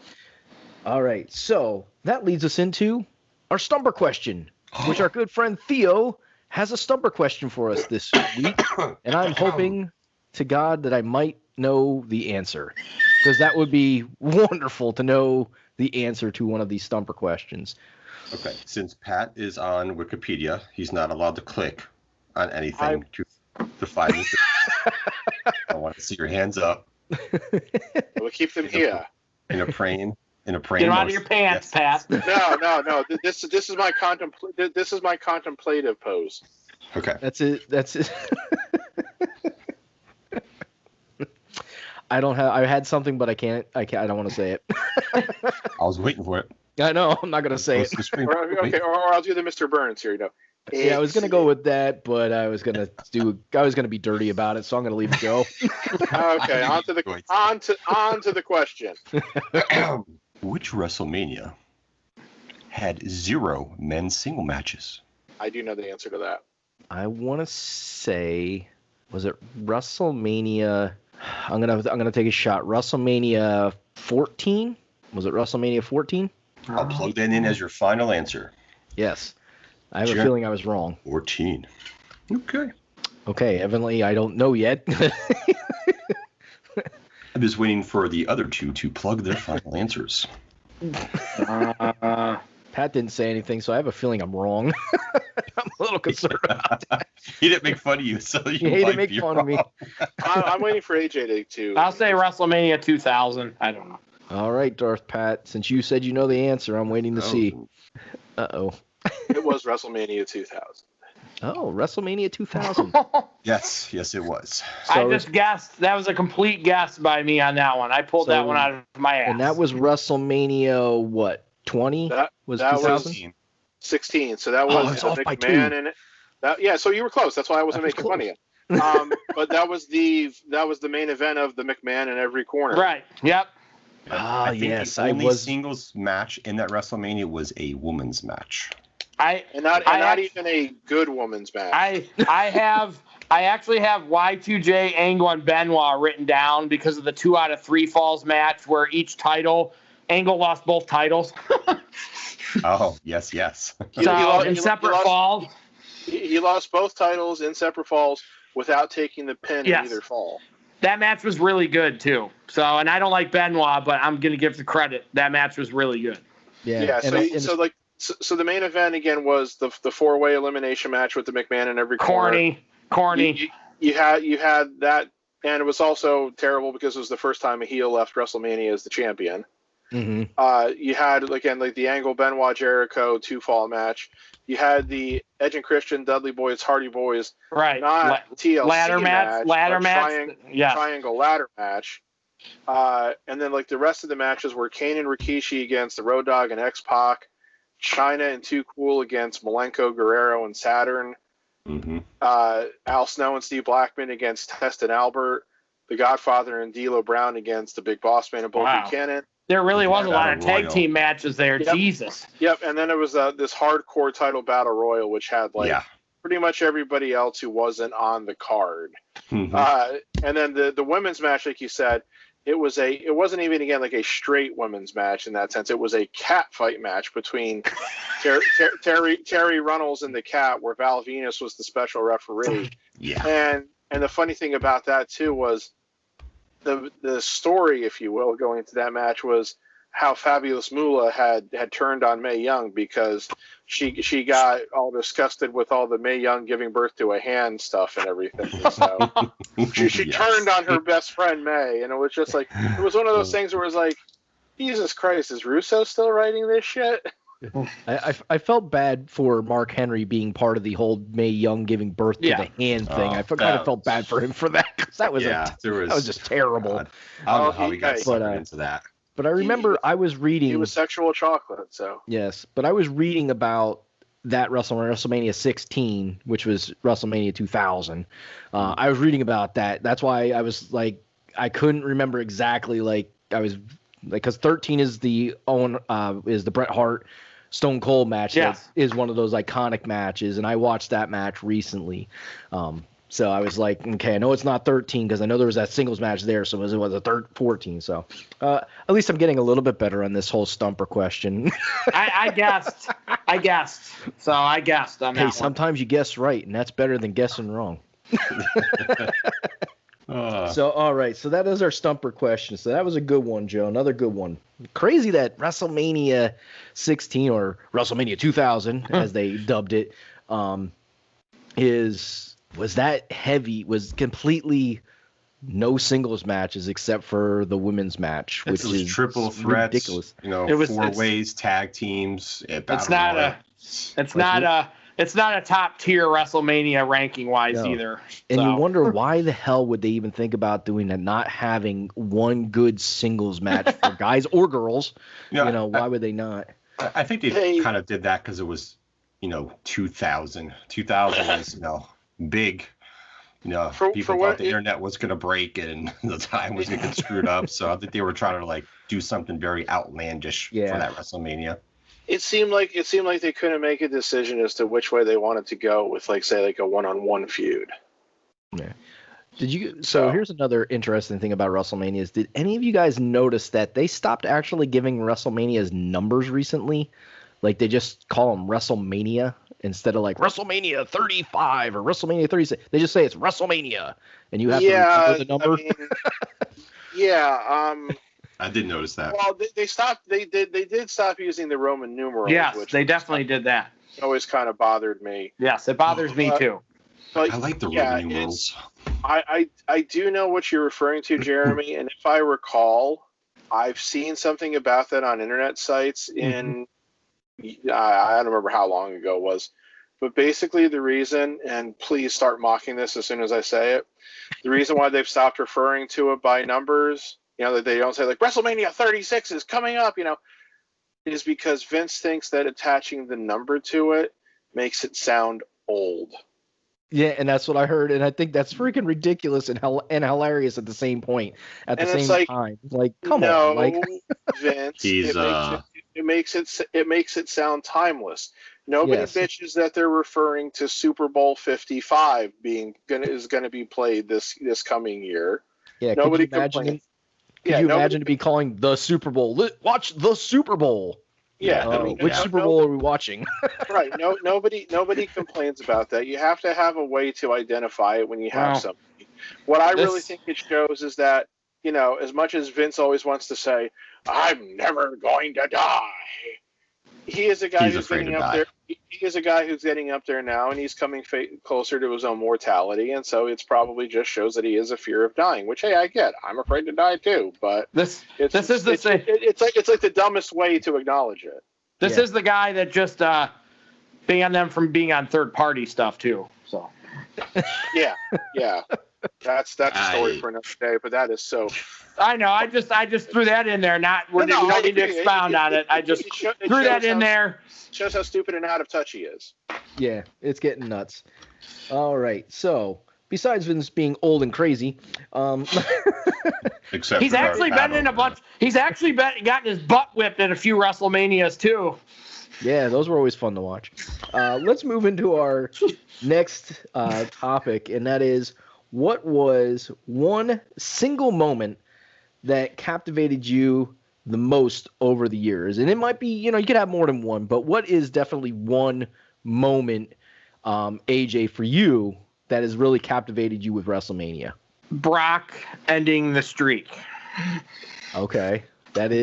All right. So that leads us into our Stumper question, which our good friend Theo has a Stumper question for us this week. And I'm hoping to God that I might know the answer, because that would be wonderful to know the answer to one of these Stumper questions. Okay. Since Pat is on Wikipedia, he's not allowed to click on anything to find it. I want to see your hands up. We'll keep them here. In a praying. Get them out of your pants, Pat. No. This is my contemplative pose. Okay. That's it. I had something, but I can't. I don't want to say it. I was waiting for it. I know. I'm not gonna say it. Or I'll do the Mr. Burns here. Yeah, I was gonna go with that, but I was gonna be dirty about it, so I'm gonna leave it go. Okay, on to the question. Which WrestleMania had 0 men's single matches? I do know the answer to that. I want to say, was it WrestleMania? I'm gonna take a shot. WrestleMania 14? Was it WrestleMania 14? I'll plug that in as your final answer. Yes. I have a feeling I was wrong. 14. Okay, evidently I don't know yet. I'm just waiting for the other two to plug their final answers. Pat didn't say anything, so I have a feeling I'm wrong. I'm a little concerned about that. He didn't make fun of you, so you he might didn't make be fun wrong. of me. I'm waiting for AJ to. I'll say WrestleMania 2000. I don't know. All right, Darth Pat. Since you said you know the answer, I'm waiting to see. Uh-oh. It was WrestleMania 2000. Oh, WrestleMania 2000. Yes, it was. I just guessed. That was a complete guess by me on that one. I pulled that one out of my ass. And that was WrestleMania, what, 20? That was 2000? 16. So that was it's off by McMahon 2. and yeah, so you were close. That's why I wasn't making fun of you. But that was the main event of the McMahon in every corner. Right. Yep. I think the only singles match in that WrestleMania was a women's match. Not even a good woman's match. I actually have Y2J, Angle, and Benoit written down because of the 2 out of 3 falls match where each title, Angle lost both titles. Oh, yes. So in separate falls. He lost both titles in separate falls without taking the pin in either fall. That match was really good too. So, and I don't like Benoit, but I'm gonna give the credit. That match was really good. Yeah. So the main event again was the 4-way elimination match with the McMahon in every corner. Corny. You had that, and it was also terrible because it was the first time a heel left WrestleMania as the champion. Mm-hmm. You had again like the Angle Benoit Jericho 2-fall match. You had the Edge and Christian Dudley Boys Hardy Boys not TLC ladder match, triangle ladder match. And then like the rest of the matches were Kane and Rikishi against the Road Dogg and X-Pac, China and Too Cool against Malenko, Guerrero, and Saturn. Mm-hmm. Al Snow and Steve Blackman against Test and Albert. The Godfather and D'Lo Brown against the Big Boss Man and Bull Buchanan. There really was a lot of Battle tag team matches there. Yep. Jesus. Yep, and then it was this hardcore title battle royal, which had pretty much everybody else who wasn't on the card. Mm-hmm. And then the women's match, like you said, it wasn't even again like a straight women's match in that sense. It was a cat fight match between Terry Runnels and the Cat, where Val Venus was the special referee. Yeah. And the funny thing about that too was the story, if you will, going into that match was how Fabulous Moolah had turned on Mae Young because she got all disgusted with all the Mae Young giving birth to a hand stuff and everything. So she turned on her best friend Mae, and it was just like it was one of those things where it was like, Jesus Christ, is Russo still writing this shit? I felt bad for Mark Henry being part of the whole Mae Young giving birth to the hand thing. I kind of felt bad for him for that because that was that was just terrible. God. I don't know how he got suckered into that. But I remember I was reading. He was sexual chocolate, so. Yes, but I was reading about that WrestleMania 16, which was WrestleMania 2000. I was reading about that. That's why I was like, I couldn't remember exactly. Like I was like, because 13 is the Bret Hart Stone Cold match. That is one of those iconic matches, and I watched that match recently. So I was like, okay, I know it's not 13 because I know there was that singles match there, so it was a 14. So at least I'm getting a little bit better on this whole stumper question. I guessed. So I guessed on that one. Sometimes you guess right, and that's better than guessing wrong. So, all right. So that is our stumper question. So that was a good one, Joe. Another good one. Crazy that WrestleMania 16 or WrestleMania 2000, as they dubbed it, was that heavy, was completely no singles matches except for the women's match, which is triple threats, ridiculous. Four ways, tag teams. It's not a top tier WrestleMania ranking wise either. And you wonder why the hell would they even think about doing that, not having one good singles match for guys or girls. Why would they not? I think they kind of did that because it was, 2000. 2000 was, big. People thought the internet was going to break and the time was going to get screwed up. So I think they were trying to do something very outlandish for that WrestleMania. It seemed like they couldn't make a decision as to which way they wanted to go with, say, a one-on-one feud. Yeah. So here's another interesting thing about WrestleMania is, did any of you guys notice that they stopped actually giving WrestleMania's numbers recently? Like they just call them WrestleMania instead of WrestleMania 35 or WrestleMania 36. They just say it's WrestleMania, and you have to remember the number. I did notice that. Well, they stopped. They did stop using the Roman numerals. Yes, which they definitely did that. Always kind of bothered me. Yes, it bothers me too. But I like the Roman numerals. I do know what you're referring to, Jeremy, and if I recall, I've seen something about that on internet sites in. I don't remember how long ago it was, but basically the reason, and please start mocking this as soon as I say it, the reason why they've stopped referring to it by numbers, that they don't say WrestleMania 36 is coming up, is because Vince thinks that attaching the number to it makes it sound old. Yeah, and that's what I heard, and I think that's freaking ridiculous and hilarious at the same point. At the same time, come on, Vince. It makes it sound timeless. Nobody bitches that they're referring to Super Bowl 55 is going to be played this coming year. Yeah, nobody complains. Could you imagine to be calling the Super Bowl? Watch the Super Bowl. Yeah. Which Super Bowl are we watching? Right. Nobody complains about that. You have to have a way to identify it when you have something. What I really think it shows is that, as much as Vince always wants to say, I'm never going to die, he is a guy who's getting up there. He is a guy who's getting up there now, and he's coming closer to his own mortality, and so it's probably just shows that he has a fear of dying. Which, hey, I get. I'm afraid to die too, but it's like the dumbest way to acknowledge it. This is the guy that just banned them from being on third party stuff too. So. Yeah. That's a story for another day. But that is so. I know. I just threw that in there. We don't need to expound on it. I just threw that in there. Shows how stupid and out of touch he is. Yeah, it's getting nuts. All right, so besides Vince being old and crazy, Except he's actually been in a bunch. He's actually gotten his butt whipped at a few WrestleManias too. Yeah, those were always fun to watch. Let's move into our next topic, and that is, what was one single moment that captivated you the most over the years? And it might be, you could have more than one, but what is definitely one moment, AJ, for you that has really captivated you with WrestleMania? Brock ending the streak. Okay, that's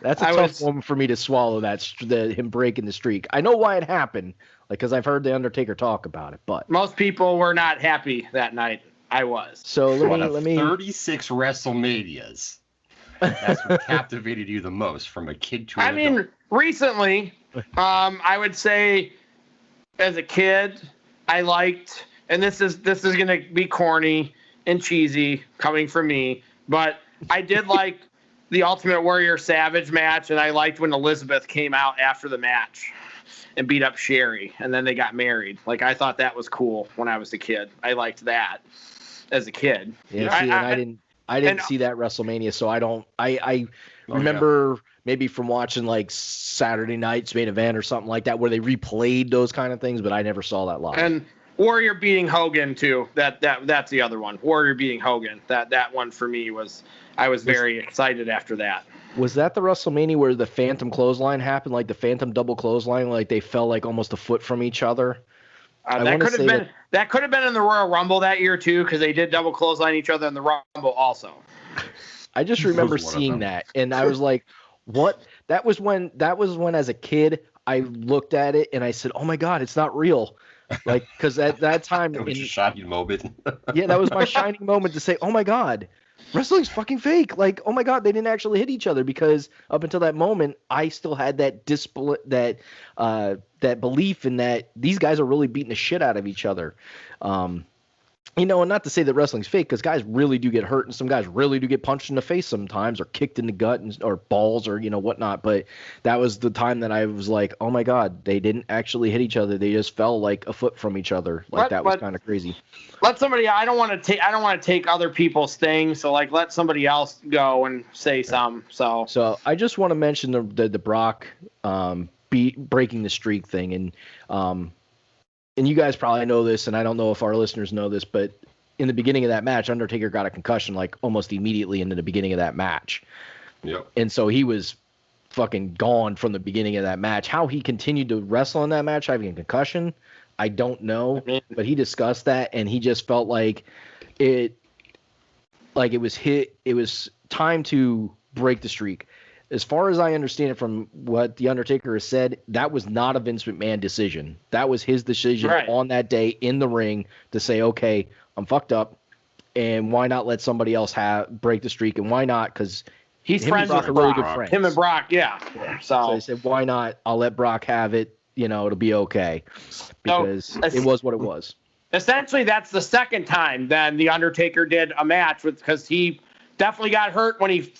a tough one for me to swallow. Him breaking the streak. I know why it happened, because I've heard the Undertaker talk about it. But most people were not happy that night. I was. So let me 36 WrestleManias. That's what captivated you the most, from a kid to an adult. Recently, I would say, as a kid, I liked, and this is gonna be corny and cheesy coming from me, but I did like the Ultimate Warrior Savage match, and I liked when Elizabeth came out after the match and beat up Sherry, and then they got married. Like, I thought that was cool when I was a kid. I liked that as a kid. Yeah, I didn't see that WrestleMania, so I don't. I remember maybe from watching like Saturday Night's Main Event or something like that, where they replayed those kind of things, but I never saw that live. And Warrior beating Hogan too. That's the other one. Warrior beating Hogan. That one for me was. I was very excited after that. Was that the WrestleMania where the Phantom Clothesline happened, like the Phantom Double Clothesline, like they fell like almost a foot from each other? That could have been in the Royal Rumble that year too, because they did double clothesline each other in the Rumble also. I just remember seeing that, and I was like, "What?" That was when as a kid I looked at it and I said, "Oh my God, it's not real!" Like, because at that time, it was a shining moment. Yeah, that was my shining moment to say, "Oh my God, wrestling's fucking fake!" Like, "Oh my God, they didn't actually hit each other." Because up until that moment, I still had that that belief in that these guys are really beating the shit out of each other. And not to say that wrestling's fake, because guys really do get hurt, and some guys really do get punched in the face sometimes, or kicked in the gut, or balls, or whatnot. But that was the time that I was like, oh my God, they didn't actually hit each other; they just fell like a foot from each other. Like, that was kind of crazy. Let somebody. I don't want to take other people's things. So let somebody else go and say some. So I just want to mention the Brock breaking the streak thing, and you guys probably know this, and I don't know if our listeners know this, but in the beginning of that match, Undertaker got a concussion like almost immediately into the beginning of that match. Yep. And so he was fucking gone from the beginning of that match. How he continued to wrestle in that match having a concussion, I don't know. But he discussed that, and he just felt like it was time to break the streak. As far as I understand it from what The Undertaker has said, that was not a Vince McMahon decision. That was his decision on that day in the ring to say, okay, I'm fucked up, and why not let somebody else break the streak? And why not? Because he's friends with Brock. Really good friends. Him and Brock, yeah. So he said, why not? I'll let Brock have it. It'll be okay. Because it was what it was. Essentially, that's the second time then The Undertaker did a match because he definitely got hurt when he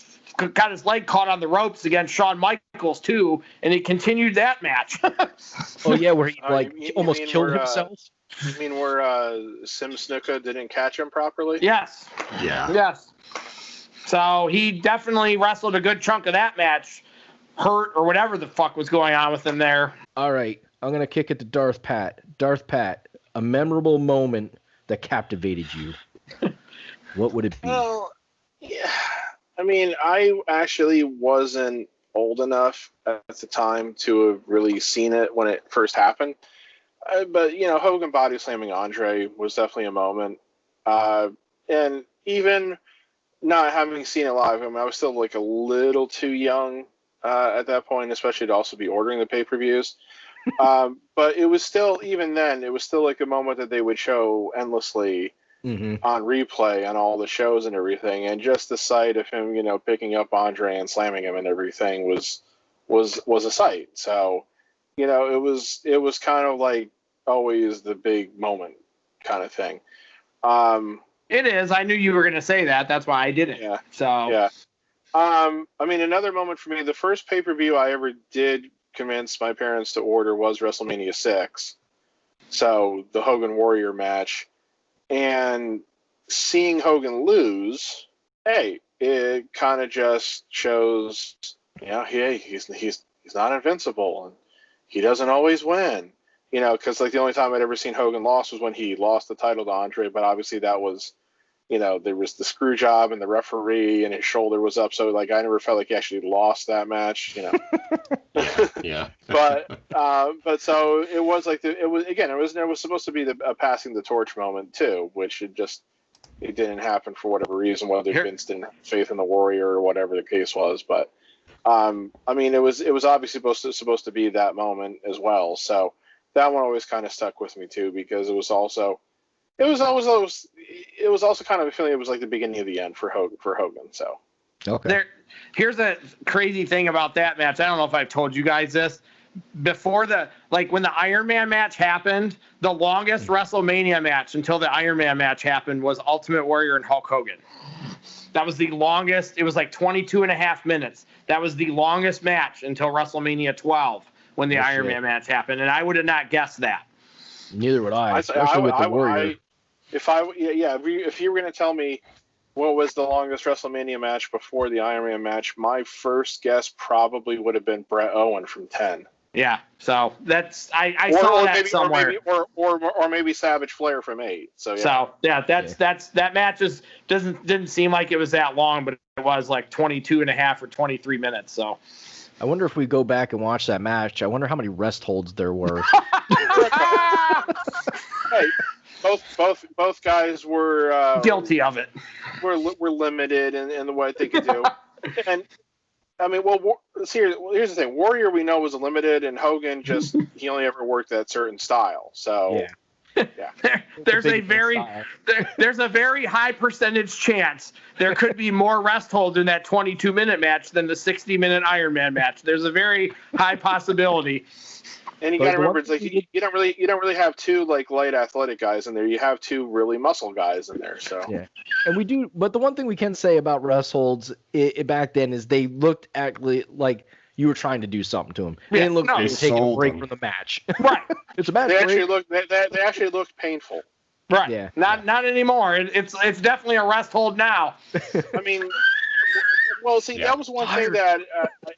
got his leg caught on the ropes against Shawn Michaels too, and he continued that match. Oh yeah, where he almost killed himself. You mean where Sim Snuka didn't catch him properly? Yes. Yeah. Yes. So he definitely wrestled a good chunk of that match, hurt or whatever the fuck was going on with him there. All right, I'm gonna kick it to Darth Pat. Darth Pat, a memorable moment that captivated you. What would it be? Well, yeah. I mean, I actually wasn't old enough at the time to have really seen it when it first happened. But, Hogan body slamming Andre was definitely a moment. And even not having seen it live, I was still like a little too young at that point, especially to also be ordering the pay-per-views. But it was still, even then, it was still like a moment that they would show endlessly. Mm-hmm. On replay on all the shows and everything, and just the sight of him, picking up Andre and slamming him and everything was a sight. So, it was kind of like always the big moment kind of thing. It is. I knew you were going to say that. That's why I didn't. Yeah. So. Yeah. I mean, another moment for me, the first pay-per-view I ever did convince my parents to order was WrestleMania 6. So the Hogan Warrior match. And seeing Hogan lose, hey, it kind of just shows, hey, he's not invincible, and he doesn't always win. Because like the only time I'd ever seen Hogan lost was when he lost the title to Andre, but obviously that was, there was the screw job and the referee and his shoulder was up, so like I never felt like he actually lost that match. Yeah. But so it was like it was supposed to be a passing the torch moment too, which it didn't happen for whatever reason, whether Vince didn't have faith in the Warrior or whatever the case was. But I mean, it was obviously supposed to be that moment as well. So that one always kind of stuck with me too, because it was also kind of a feeling it was like the beginning of the end for Hogan. So Okay. Here's a crazy thing about that match. I don't know if I've told you guys this. Before when the Iron Man match happened, the longest WrestleMania match until the Iron Man match happened was Ultimate Warrior and Hulk Hogan. That was the longest. It was like 22 and a half minutes. That was the longest match until WrestleMania 12 when the Iron Man match happened, and I would have not guessed that. Neither would I, especially with the Warrior. If you were going to tell me what was the longest WrestleMania match before the Iron Man match, my first guess probably would have been Bret Owen from 10. Yeah, so that's I saw that somewhere. Or maybe Savage Flair from 8. So yeah. That match didn't seem like it was that long, but it was like 22 and a half or 23 minutes. So I wonder if we go back and watch that match. I wonder how many rest holds there were. Hey, both guys were guilty of it. Were limited in what they could do, and I mean, here's the thing: Warrior we know was limited, and Hogan he only ever worked that certain style. So there's a very high percentage chance there could be more rest holds in that 22-minute match than the 60-minute Iron Man match. There's a very high possibility. And you got to remember, it's like you don't really have two like light athletic guys in there. You have two really muscle guys in there. So yeah, and we do. But the one thing we can say about rest holds back then is they looked actually like you were trying to do something to them. They didn't look like they were taking a break from the match. Right. It's a match. They actually looked painful. Right. Yeah. Not anymore. It's definitely a rest hold now. I mean, well, see, that was one thing that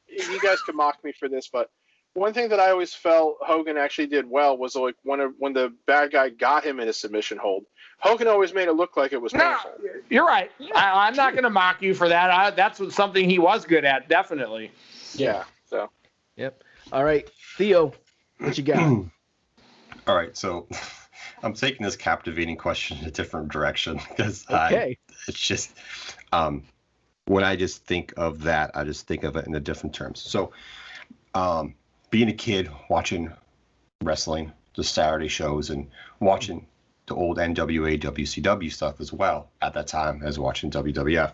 you guys could mock me for this, but. One thing that I always felt Hogan actually did well was like when the bad guy got him in a submission hold, Hogan always made it look like it was painful. You're right. I'm not going to mock you for that. That's something he was good at, definitely. Yeah. So. Yep. All right, Theo, what you got? All right, so I'm taking this captivating question in a different direction because it's just when I just think of that, I just think of it in a different terms. So. Being a kid watching wrestling, the Saturday shows, and watching the old NWA, WCW stuff as well at that time as watching WWF.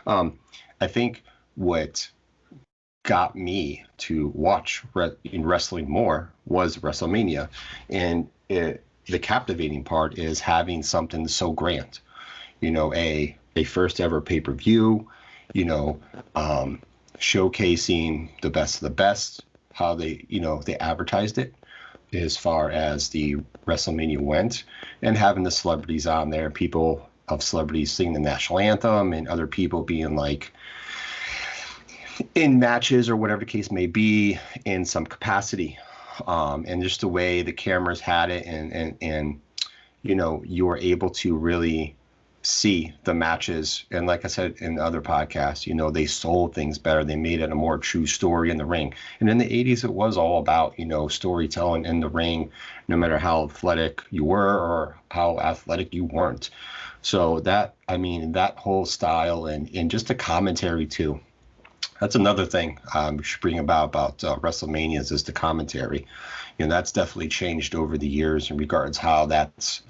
I think what got me to watch in wrestling more was WrestleMania. And the captivating part is having something so grand. A first ever pay-per-view, showcasing the best of the best, how they advertised it as far as the WrestleMania went, and having the celebrities on there, people of celebrities singing the national anthem and other people being like in matches or whatever the case may be in some capacity. And just the way the cameras had it and you were able to really see the matches, and like I said in other podcasts, they sold things better. They made it a more true story in the ring. And in the 80s, it was all about storytelling in the ring, no matter how athletic you were or how athletic you weren't. So that whole style and just the commentary too. That's another thing we should bring about WrestleManias is the commentary. That's definitely changed over the years in regards how that's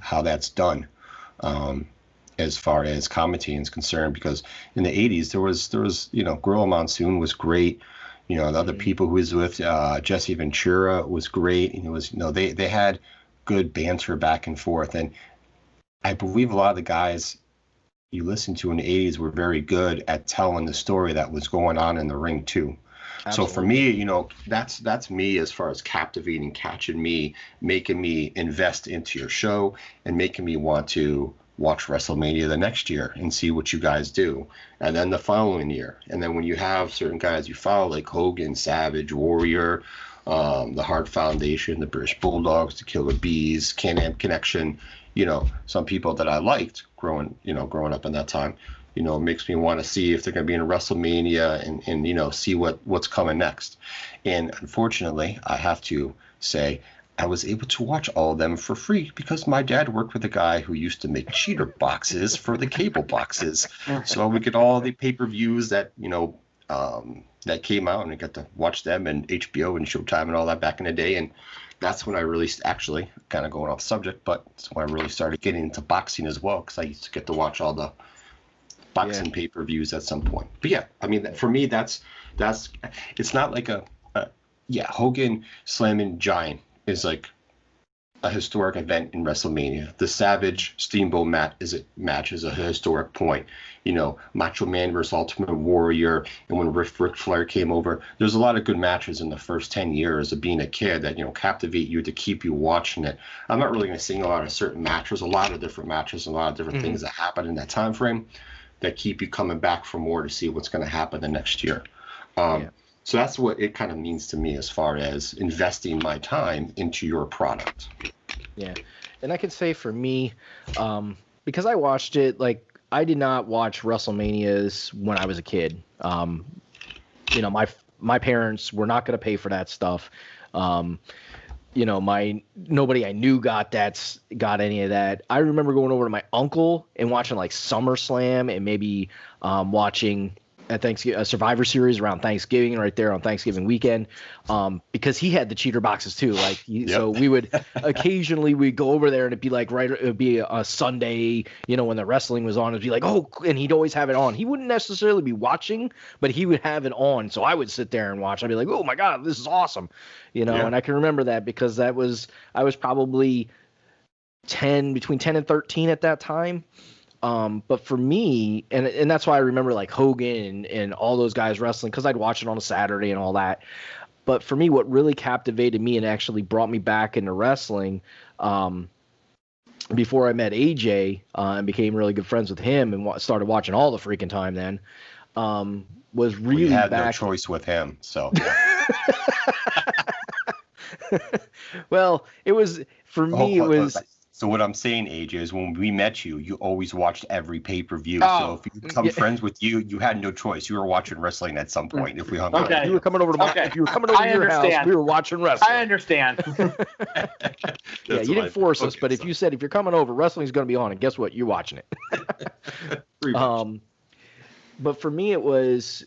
done. As far as commentating is concerned, because in the 80s there was Gorilla Monsoon was great, the other people who was with Jesse Ventura was great, and it was they had good banter back and forth, and I believe a lot of the guys you listen to in the 80s were very good at telling the story that was going on in the ring too. Absolutely. So for me, you know, that's me as far as captivating, catching me, making me invest into your show and making me want to watch WrestleMania the next year and see what you guys do. And then the following year. And then when you have certain guys you follow like Hogan, Savage, Warrior, the Hart Foundation, the British Bulldogs, the Killer Bees, Can-Am Connection, you know, some people that I liked growing up in that time, you know, makes me want to see if they're going to be in a WrestleMania and you know, see what's coming next. And unfortunately, I have to say, I was able to watch all of them for free because my dad worked with a guy who used to make cheater boxes for the cable boxes. So we get all the pay-per-views that, you know, that came out, and I got to watch them and HBO and Showtime and all that back in the day. And that's when I really, actually, kind of going off subject, but it's when I really started getting into boxing as well, because I used to get to watch all the boxing pay-per-views at some point. But yeah, I mean, for me, that's it's not like Hogan slamming Giant is like a historic event in WrestleMania. The Savage Steamboat match is a historic point. You know, Macho Man versus Ultimate Warrior, and when Ric Flair came over, there's a lot of good matches in the first 10 years of being a kid that, you know, captivate you to keep you watching it. I'm not really going to sing a lot of certain matches, a lot of different matches, a lot of different things that happen in that time frame that keep you coming back for more to see what's going to happen the next year. So that's what it kind of means to me as far as investing my time into your product. Yeah. And I can say for me, because I watched it, like, I did not watch WrestleManias when I was a kid. You know, my parents were not going to pay for that stuff. You know, nobody I knew got any of that. I remember going over to my uncle and watching like SummerSlam and maybe watching at Thanksgiving, a Survivor Series around Thanksgiving, right there on Thanksgiving weekend, because he had the cheater boxes too. Like, so we would occasionally we'd go over there and it'd be like it would be a Sunday, you know, when the wrestling was on, it'd be like, oh, and he'd always have it on. He wouldn't necessarily be watching, but he would have it on. So I would sit there and watch. I'd be like, oh my God, this is awesome, you know. And I can remember that because I was probably between 10 and 13 at that time. But for me, and that's why I remember like Hogan and all those guys wrestling, because I'd watch it on a Saturday and all that. But for me, what really captivated me and actually brought me back into wrestling, before I met AJ and became really good friends with him and started watching all the freaking time then, was really you had back. no choice with him, so. Well, it was for me. It was. So what I'm saying, AJ, is when we met you, you always watched every pay-per-view. So if you become friends with you, you had no choice. You were watching wrestling at some point. If we hung out, if you were coming over to if you were coming over to your house, we were watching wrestling. I understand. Yeah, you didn't force us, but if you said if you're coming over, wrestling's going to be on, and guess what? You're watching it. But for me, it was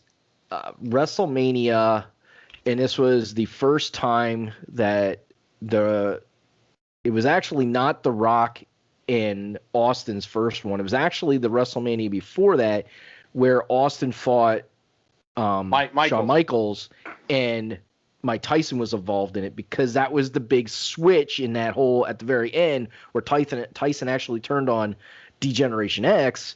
WrestleMania, and this was the first time that it was actually not The Rock in Austin's first one. It was actually the WrestleMania before that, where Austin fought Shawn Michaels, and Mike Tyson was involved in it, because that was the big switch in that whole at the very end where Tyson actually turned on D-Generation X,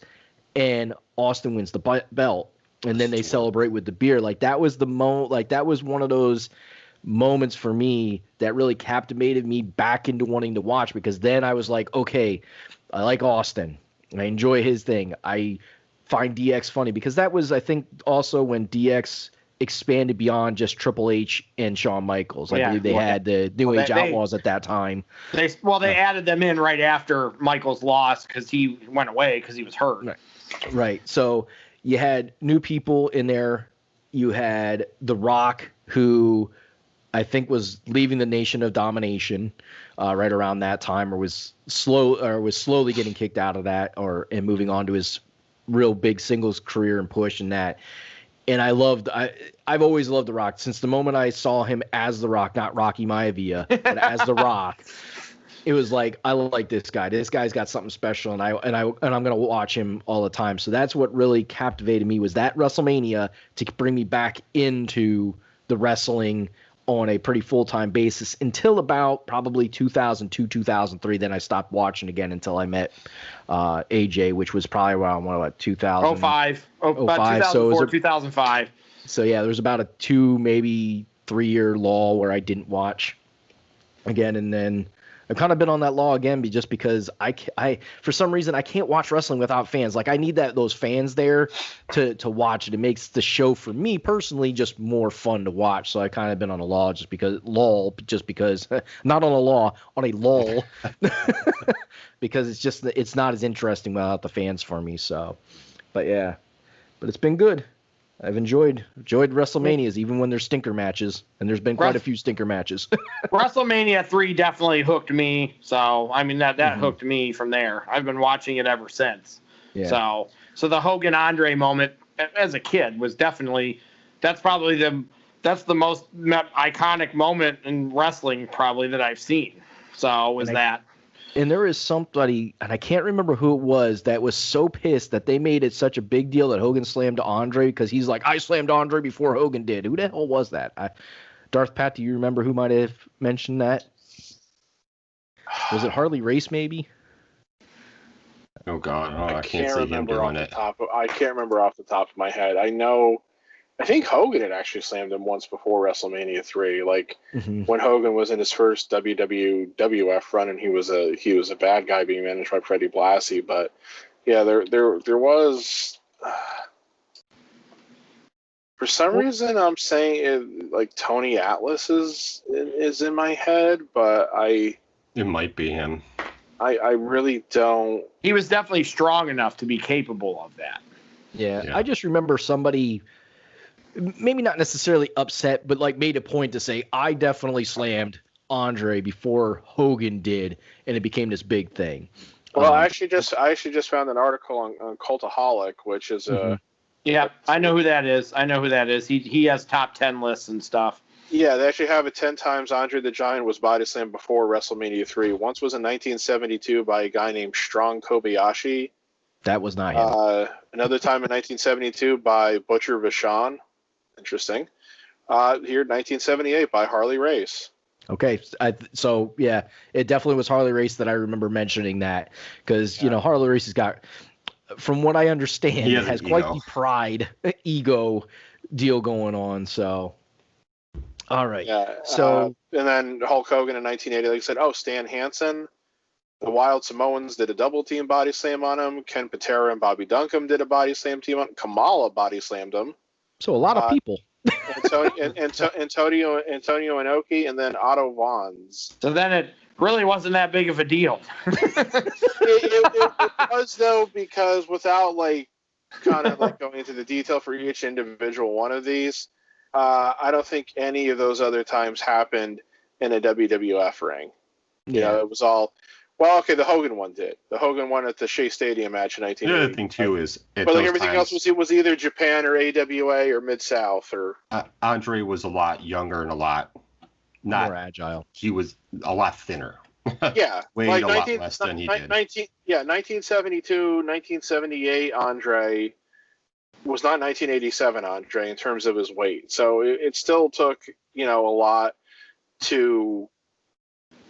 and Austin wins the belt, and then they celebrate with the beer. Like, that was that was one of those moments for me that really captivated me back into wanting to watch, because then I was like, okay, I like Austin. I enjoy his thing. I find DX funny, because that was, I think, also when DX expanded beyond just Triple H and Shawn Michaels. I believe they had the New Age Outlaws at that time. They added them in right after Michaels lost, because he went away because he was hurt. Right. So you had new people in there. You had The Rock, who I think was leaving the Nation of Domination right around that time, or was slowly getting kicked out of that, and moving on to his real big singles career and push and that. And I've always loved The Rock since the moment I saw him as The Rock, not Rocky Maivia, but as The Rock. It was like, I like this guy. This guy's got something special, and I'm gonna watch him all the time. So that's what really captivated me, was that WrestleMania to bring me back into the wrestling on a pretty full-time basis until about probably 2002, 2003. Then I stopped watching again until I met AJ, which was probably around, what, 2000? 05. About 05. 2004, 2005. So, yeah, there was about a 2, maybe 3-year lull where I didn't watch again. And then I've kind of been on that law again just because I for some reason I can't watch wrestling without fans. Like I need those fans there to watch it. It makes the show for me personally just more fun to watch. So I kind of been on a lull just because not on a law, on a lull because it's not as interesting without the fans for me. So, but it's been good. I've enjoyed WrestleManias, even when there's stinker matches, and there's been quite a few stinker matches. WrestleMania 3 definitely hooked me. So, I mean, that hooked me from there. I've been watching it ever since. Yeah. So the Hogan Andre moment as a kid was definitely, that's the most iconic moment in wrestling probably that I've seen. So that. And there is somebody, and I can't remember who it was, that was so pissed that they made it such a big deal that Hogan slammed Andre because he's like, I slammed Andre before Hogan did. Who the hell was that? Darth Pat, do you remember who might have mentioned that? Was it Harley Race, maybe? Oh, God. I can't see him doing it. I can't remember off the top of my head. I think Hogan had actually slammed him once before WrestleMania 3, like when Hogan was in his first WWF run, and he was a bad guy being managed by Freddie Blassie. But yeah, there was for some reason I'm saying like Tony Atlas is in my head, but it might be him. I really don't. He was definitely strong enough to be capable of that. Yeah. I just remember somebody, maybe not necessarily upset, but like made a point to say, I definitely slammed Andre before Hogan did, and it became this big thing. Well, I actually just found an article on Cultaholic, which is a. Yeah, I know who that is. He has top 10 lists and stuff. Yeah, they actually have it 10 times Andre the Giant was body slammed before WrestleMania 3. Once was in 1972 by a guy named Strong Kobayashi. That was not him. Another time in 1972 by Butcher Vachon. Interesting. Here, 1978 by Harley Race. Okay, so yeah, it definitely was Harley Race that I remember mentioning that because Harley Race has got, from what I understand, has quite the pride ego deal going on. So, all right. Yeah. And then Hulk Hogan in 1980, like I said, Stan Hansen, the Wild Samoans did a double team body slam on him. Ken Patera and Bobby Duncombe did a body slam team on him. Kamala body slammed him. So a lot of people. Antonio Inoki, and then Otto Wanz. So then it really wasn't that big of a deal. it was, though, because without kind of going into the detail for each individual one of these, I don't think any of those other times happened in a WWF ring. It was all. Well, okay, the Hogan one did. The Hogan one at the Shea Stadium match in 1980. The other thing, too, is... But everything else was either Japan or AWA or Mid-South. Or Andre was a lot younger and a lot... more agile. He was a lot thinner. Yeah. Weighed a lot less than he did. 1972, 1978 Andre was not 1987 Andre in terms of his weight. So it still took, a lot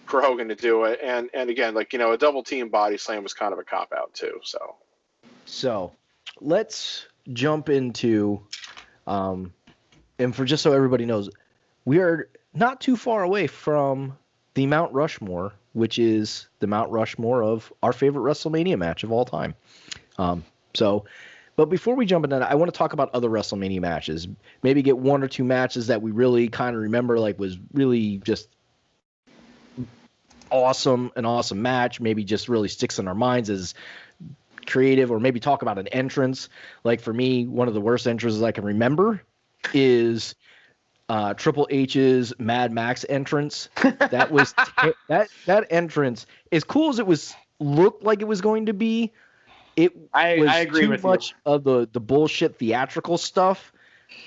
for Hogan to do it, and again, a double team body slam was kind of a cop out too. So let's jump into, and for just so everybody knows, we are not too far away from the Mount Rushmore, which is the Mount Rushmore of our favorite WrestleMania match of all time. But before we jump into that, I want to talk about other WrestleMania matches. Maybe get one or two matches that we really kind of remember, was really just an awesome match, maybe just really sticks in our minds as creative, or maybe talk about an entrance. Like for me, one of the worst entrances I can remember is Triple H's Mad Max entrance. That was that entrance, as cool as it looked like it was going to be, I agree with too much of the bullshit theatrical stuff,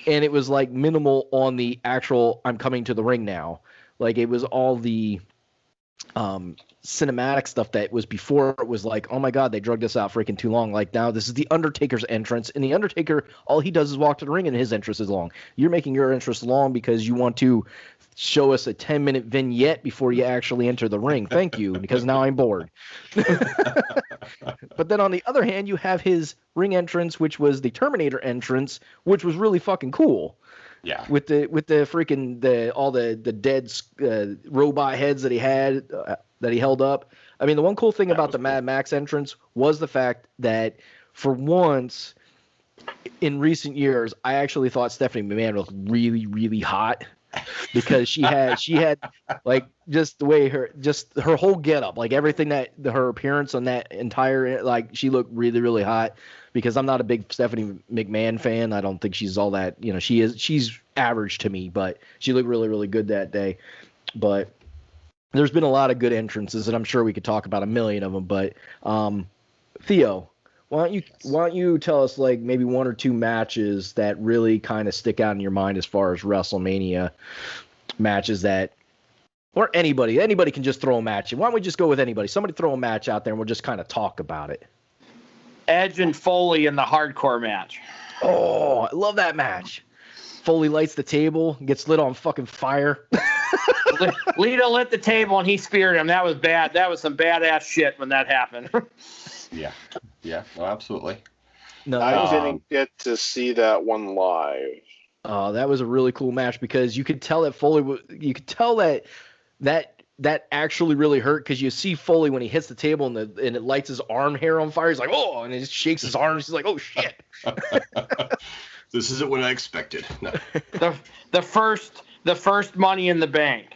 and it was minimal on the actual I'm coming to the ring now. It was all the cinematic stuff that was before it was like, oh my God, they drugged us out freaking too long. Like now this is the Undertaker's entrance, and the Undertaker, all he does is walk to the ring and his entrance is long. You're making your entrance long because you want to show us a 10-minute vignette before you actually enter the ring. Thank you, because now I'm bored. But then on the other hand, you have his ring entrance, which was the Terminator entrance, which was really fucking cool. Yeah. With the freaking all the dead robot heads that he had that he held up. I mean, the one cool thing about the Mad Max entrance was the fact that for once in recent years, I actually thought Stephanie McMahon was really, really hot. Because she had like just the way her whole getup, like everything that her appearance on that entire, like she looked really, really hot. Because I'm not a big Stephanie McMahon fan. I don't think she's all that, she's average to me, but she looked really, really good that day. But there's been a lot of good entrances, and I'm sure we could talk about a million of them. But Theo, why don't you tell us like maybe one or two matches that really kind of stick out in your mind as far as WrestleMania matches that, or anybody can just throw a match in. Why don't we just go with anybody? Somebody throw a match out there and we'll just kind of talk about it. Edge and Foley in the hardcore match. Oh, I love that match. Foley lights the table, gets lit on fucking fire. Lita lit the table and he speared him. That was bad. That was some badass shit when that happened. Yeah, well, absolutely. No, I didn't get to see that one live. That was a really cool match because you could tell that Foley, you could tell that actually really hurt because you see Foley when he hits the table and it lights his arm hair on fire. He's like, oh, and he just shakes his arms. He's like, oh shit. This isn't what I expected. No. The first Money in the Bank.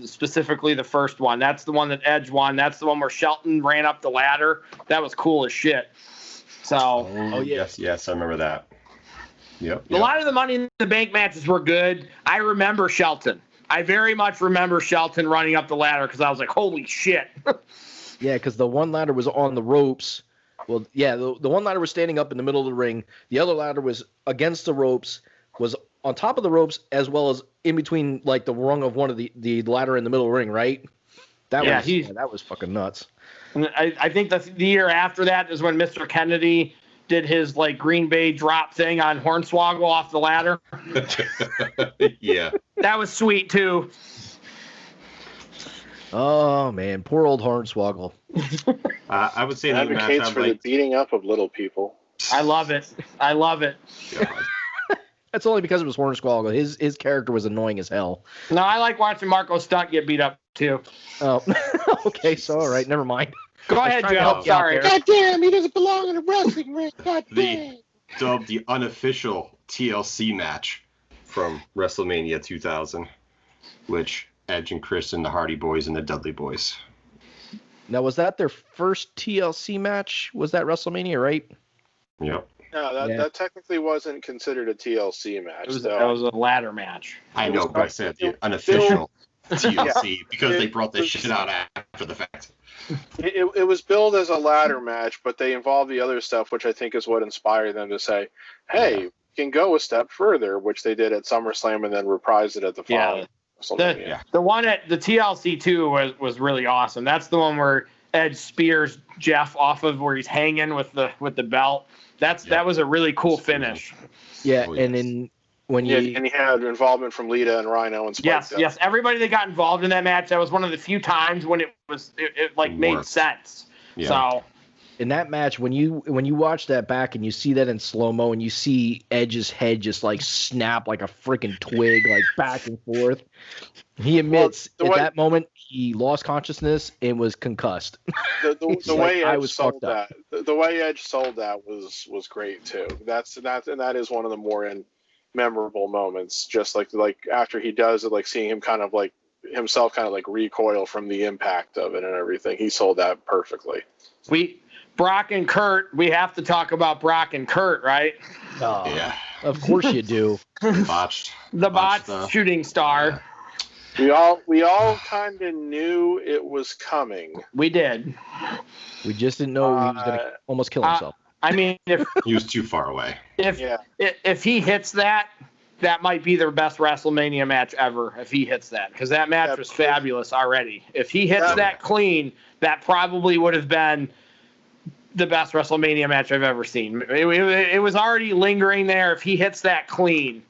Specifically the first one. That's the one that Edge won. That's the one where Shelton ran up the ladder. That was cool as shit. So. Oh yes, I remember that. Yep. A lot of the Money in the Bank matches were good. I remember Shelton. I very much remember Shelton running up the ladder because I was like, holy shit. Yeah, because the one ladder was on the ropes. Well, yeah, the one ladder was standing up in the middle of the ring. The other ladder was against the ropes, was on top of the ropes, as well as in between, like, the rung of one of the ladder in the middle of the ring, right? That was fucking nuts. I think the year after that is when Mr. Kennedy did his, like, Green Bay drop thing on Hornswoggle off the ladder. Yeah. That was sweet, too. Oh, man. Poor old Hornswoggle. I would say that advocates for the beating up of little people. I love it. God. That's only because it was Hornswoggle. His character was annoying as hell. No, I like watching Marco Stunt get beat up, too. Oh, okay. So, all right. Never mind. Go ahead, Joe. Sorry. God damn, he doesn't belong in a wrestling ring. God damn. The unofficial TLC match from WrestleMania 2000, which Edge and Chris and the Hardy Boys and the Dudley Boys. Now, was that their first TLC match? Was that WrestleMania, right? Yep. No, that technically wasn't considered a TLC match. That was a ladder match. I know, but I said the unofficial TLC because they brought this shit out after the fact. It was billed as a ladder match, but they involved the other stuff, which I think is what inspired them to say, hey, we can go a step further, which they did at SummerSlam and then reprised it at the following WrestleMania. The one at the TLC 2 was really awesome. That's the one where Edge spears Jeff off of where he's hanging with the belt. That was a really cool finish. Yeah, and then when and he had involvement from Lita and Rhino and Spike. Yes, everybody that got involved in that match, that was one of the few times when it made sense. Yeah. So in that match, when you watch that back and you see that in slow-mo and you see Edge's head just like snap like a freaking twig, like back and forth, he admits that moment he lost consciousness and was concussed. The way Edge sold that, the way Edge sold that was great too. That is one of the more memorable moments. Just like after he does it, like seeing him kind of like himself kind of like recoil from the impact of it and everything. He sold that perfectly. Brock and Kurt, we have to talk about Brock and Kurt, right? Oh, yeah. Of course you do. Botched. The botched shooting star. Yeah. We all kind of knew it was coming. We did. We just didn't know he was going to almost kill himself. I mean, if he was too far away. If he hits that, that might be their best WrestleMania match ever if he hits that, because that match was fabulous already. If he hits that clean, that probably would have been the best WrestleMania match I've ever seen. It was already lingering there. If he hits that clean,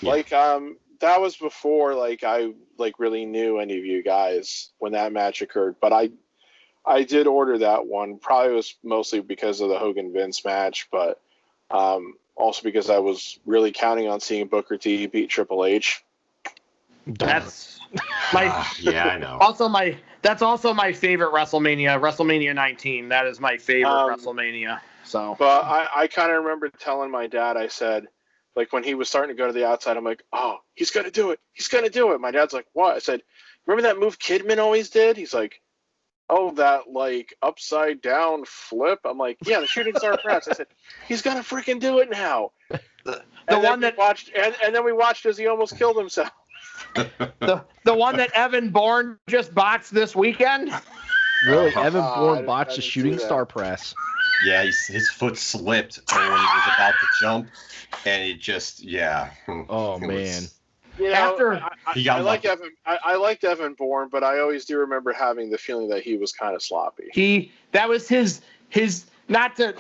like that was before I really knew any of you guys when that match occurred, but I did order that one. Probably was mostly because of the Hogan Vince match, but also because I was really counting on seeing Booker T beat Triple H. That's my I know. That's also my favorite WrestleMania 19. That is my favorite WrestleMania. So, but I kind of remember telling my dad, I said, when he was starting to go to the outside, I'm like, oh, he's gonna do it. He's gonna do it. My dad's like, what? I said, remember that move Kidman always did? He's like, oh, that upside down flip. I'm like, yeah, the shooting star press. I said, he's gonna freaking do it now. The one that watched, and then we watched as he almost killed himself. The one that Evan Bourne just botched this weekend. Really, Evan Bourne botched a shooting star press. Yeah, his foot slipped when he was about to jump, and it just Oh man. I liked Evan Bourne, but I always do remember having the feeling that he was kind of sloppy. That was his not to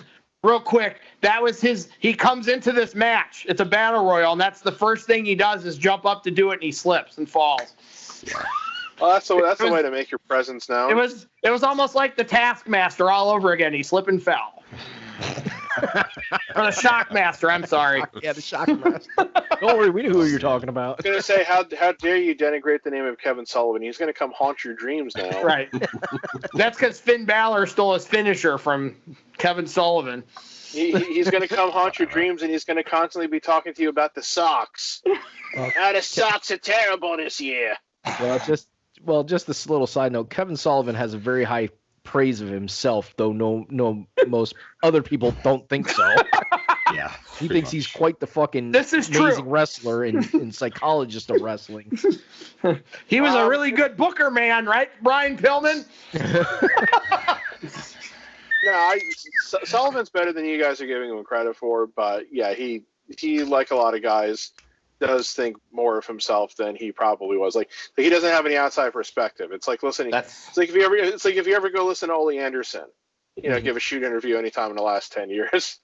real quick. That was he comes into this match. It's a battle royal, and that's the first thing he does is jump up to do it, and he slips and falls. Yeah. Well, that's the way to make your presence known. It was almost like the Taskmaster all over again. He slipped and fell. Or the Shockmaster, I'm sorry. Yeah, the Shockmaster. Don't worry, we knew who you're talking about. I was going to say, how dare you denigrate the name of Kevin Sullivan? He's going to come haunt your dreams now. Right. That's because Finn Balor stole his finisher from Kevin Sullivan. He's going to come haunt your dreams, and he's going to constantly be talking to you about the socks. The socks are terrible this year. Well, just this little side note, Kevin Sullivan has a very high praise of himself, though most other people don't think so. Yeah. He thinks he's quite the fucking amazing wrestler and psychologist of wrestling. He was a really good booker man, right, Brian Pillman? No, Sullivan's better than you guys are giving him credit for, but yeah, he like a lot of guys does think more of himself than he probably was. He doesn't have any outside perspective. It's like listening. It's like if you ever go listen to Ole Anderson, give a shoot interview anytime in the last 10 years.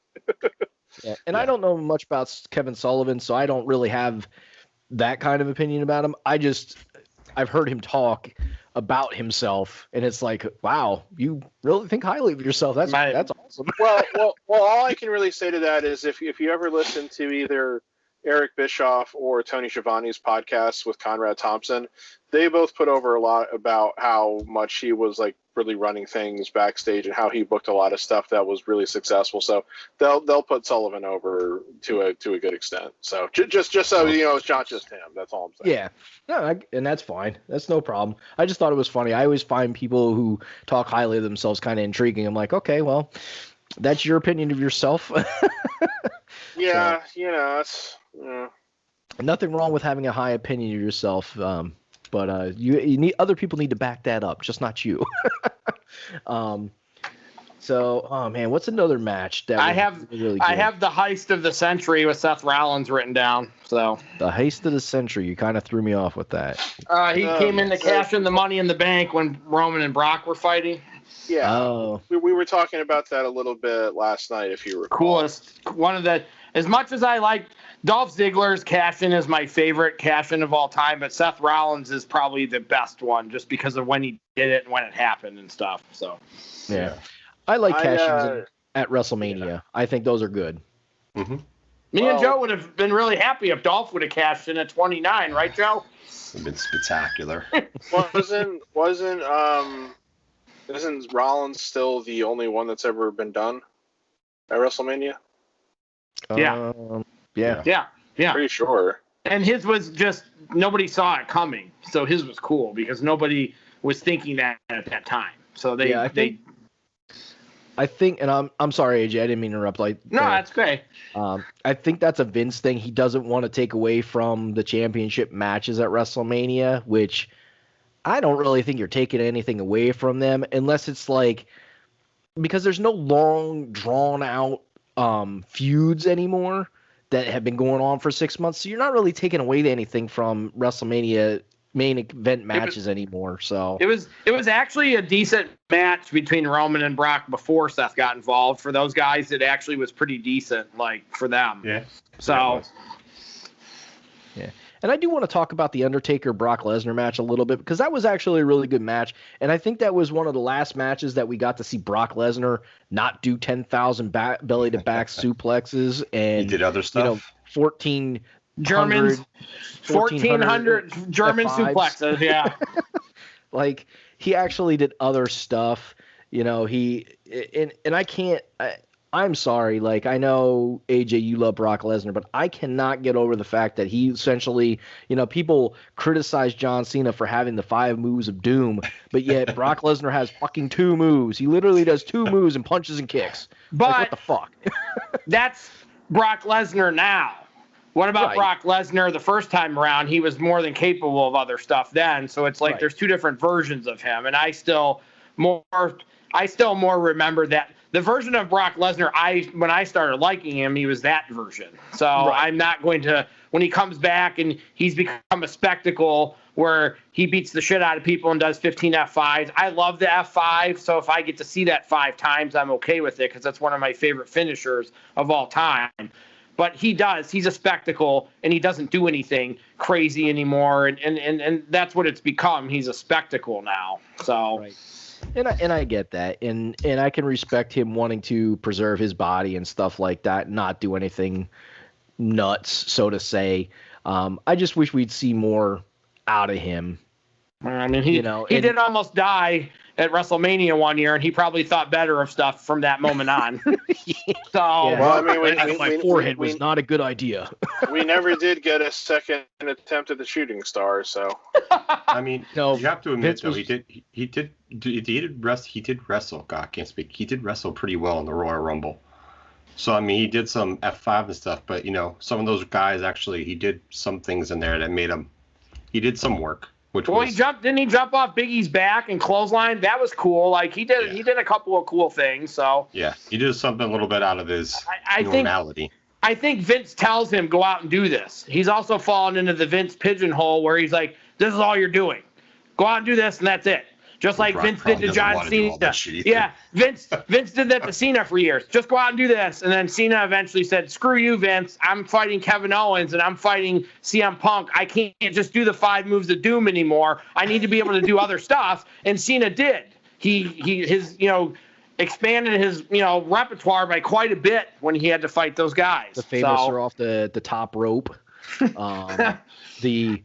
Yeah, and I don't know much about Kevin Sullivan, so I don't really have that kind of opinion about him. I've heard him talk about himself, and it's like, wow, you really think highly of yourself. That's awesome. Well, all I can really say to that is if you ever listen to either Eric Bischoff or Tony Schiavone's podcast with Conrad Thompson, they both put over a lot about how much he was really running things backstage and how he booked a lot of stuff that was really successful. So they'll put Sullivan over to a good extent. So just so it's not just him. That's all I'm saying. Yeah, no, and that's fine. That's no problem. I just thought it was funny. I always find people who talk highly of themselves kind of intriguing. I'm like, okay, well, that's your opinion of yourself. Yeah, it's. Yeah. Nothing wrong with having a high opinion of yourself, but you need other people need to back that up, just not you. So, oh man, what's another match that I have? Really good? I have the heist of the century with Seth Rollins written down. So the heist of the century, you kind of threw me off with that. He came in to cash in the Money in the Bank when Roman and Brock were fighting. Yeah, oh. we were talking about that a little bit last night, if you recall. Coolest one of the. As much as I like Dolph Ziggler's cash-in is my favorite cash-in of all time, but Seth Rollins is probably the best one just because of when he did it and when it happened and stuff. So yeah. I like cash-ins at WrestleMania. Yeah. I think those are good. Mm-hmm. Me and Joe would have been really happy if Dolph would have cashed in at 29, right, Joe? It would have been spectacular. Isn't Rollins still the only one that's ever been done at WrestleMania? Yeah. Yeah. Pretty sure. And his was just nobody saw it coming, so his was cool because nobody was thinking that at that time. So I think, and I'm sorry, AJ, I didn't mean to interrupt. No, that's great. I think that's a Vince thing. He doesn't want to take away from the championship matches at WrestleMania, which I don't really think you're taking anything away from them unless it's because there's no long, drawn out feuds anymore. that have been going on for 6 months. So you're not really taking away anything from WrestleMania main event matches anymore. So it was actually a decent match between Roman and Brock before Seth got involved. For those guys, it actually was pretty decent, like, for them. Yeah. So. Yeah. And I do want to talk about the Undertaker Brock Lesnar match a little bit, because that was actually a really good match. And I think that was one of the last matches that we got to see Brock Lesnar not do 10,000 belly to back suplexes. And he did other stuff. 1400 German F5s. suplexes. Yeah. Like, he actually did other stuff. And I can't. I'm sorry. Like, I know, AJ, you love Brock Lesnar, but I cannot get over the fact that he essentially, people criticize John Cena for having the 5 moves of doom, but yet Brock Lesnar has fucking 2 moves. He literally does 2 moves and punches and kicks. But like, what the fuck? That's Brock Lesnar now. What about Right. Brock Lesnar the first time around? He was more than capable of other stuff then. So it's like Right. There's 2 different versions of him, and I still more remember that. The version of Brock Lesnar, when I started liking him, he was that version. So Right. I'm not going to, when he comes back and he's become a spectacle where he beats the shit out of people and does 15 F5s. I love the F5, so if I get to see that 5 times, I'm okay with it, because that's one of my favorite finishers of all time. But he's a spectacle, and he doesn't do anything crazy anymore, and that's what it's become. He's a spectacle now. So. Right. And I get that, and I can respect him wanting to preserve his body and stuff like that, not do anything nuts, so to say. I just wish we'd see more out of him. I mean, he did almost die at WrestleMania one year, and he probably thought better of stuff from that moment on. So, Yeah. Well, I mean, my forehead was not a good idea. we never did get a second attempt at the shooting star, so. I mean, No, you have to admit, Vince though, he did wrestle. God, I can't speak. He did wrestle pretty well in the Royal Rumble. So, I mean, he did some F5 and stuff, but, some of those guys actually, he did some things in there that made him, he did some work. Didn't he jump off Big E's back and clothesline? That was cool. Like, he did a couple of cool things. So yeah, he did something a little bit out of his normality. I think Vince tells him, go out and do this. He's also fallen into the Vince pigeonhole where he's like, this is all you're doing. Go out and do this, and that's it. Just like Vince did to John Cena. Yeah, Vince did that to Cena for years. Just go out and do this. And then Cena eventually said, screw you, Vince. I'm fighting Kevin Owens, and I'm fighting CM Punk. I can't just do the 5 moves of doom anymore. I need to be able to do other stuff. And Cena did. He expanded his repertoire by quite a bit when he had to fight those guys. The famous are off the top rope. The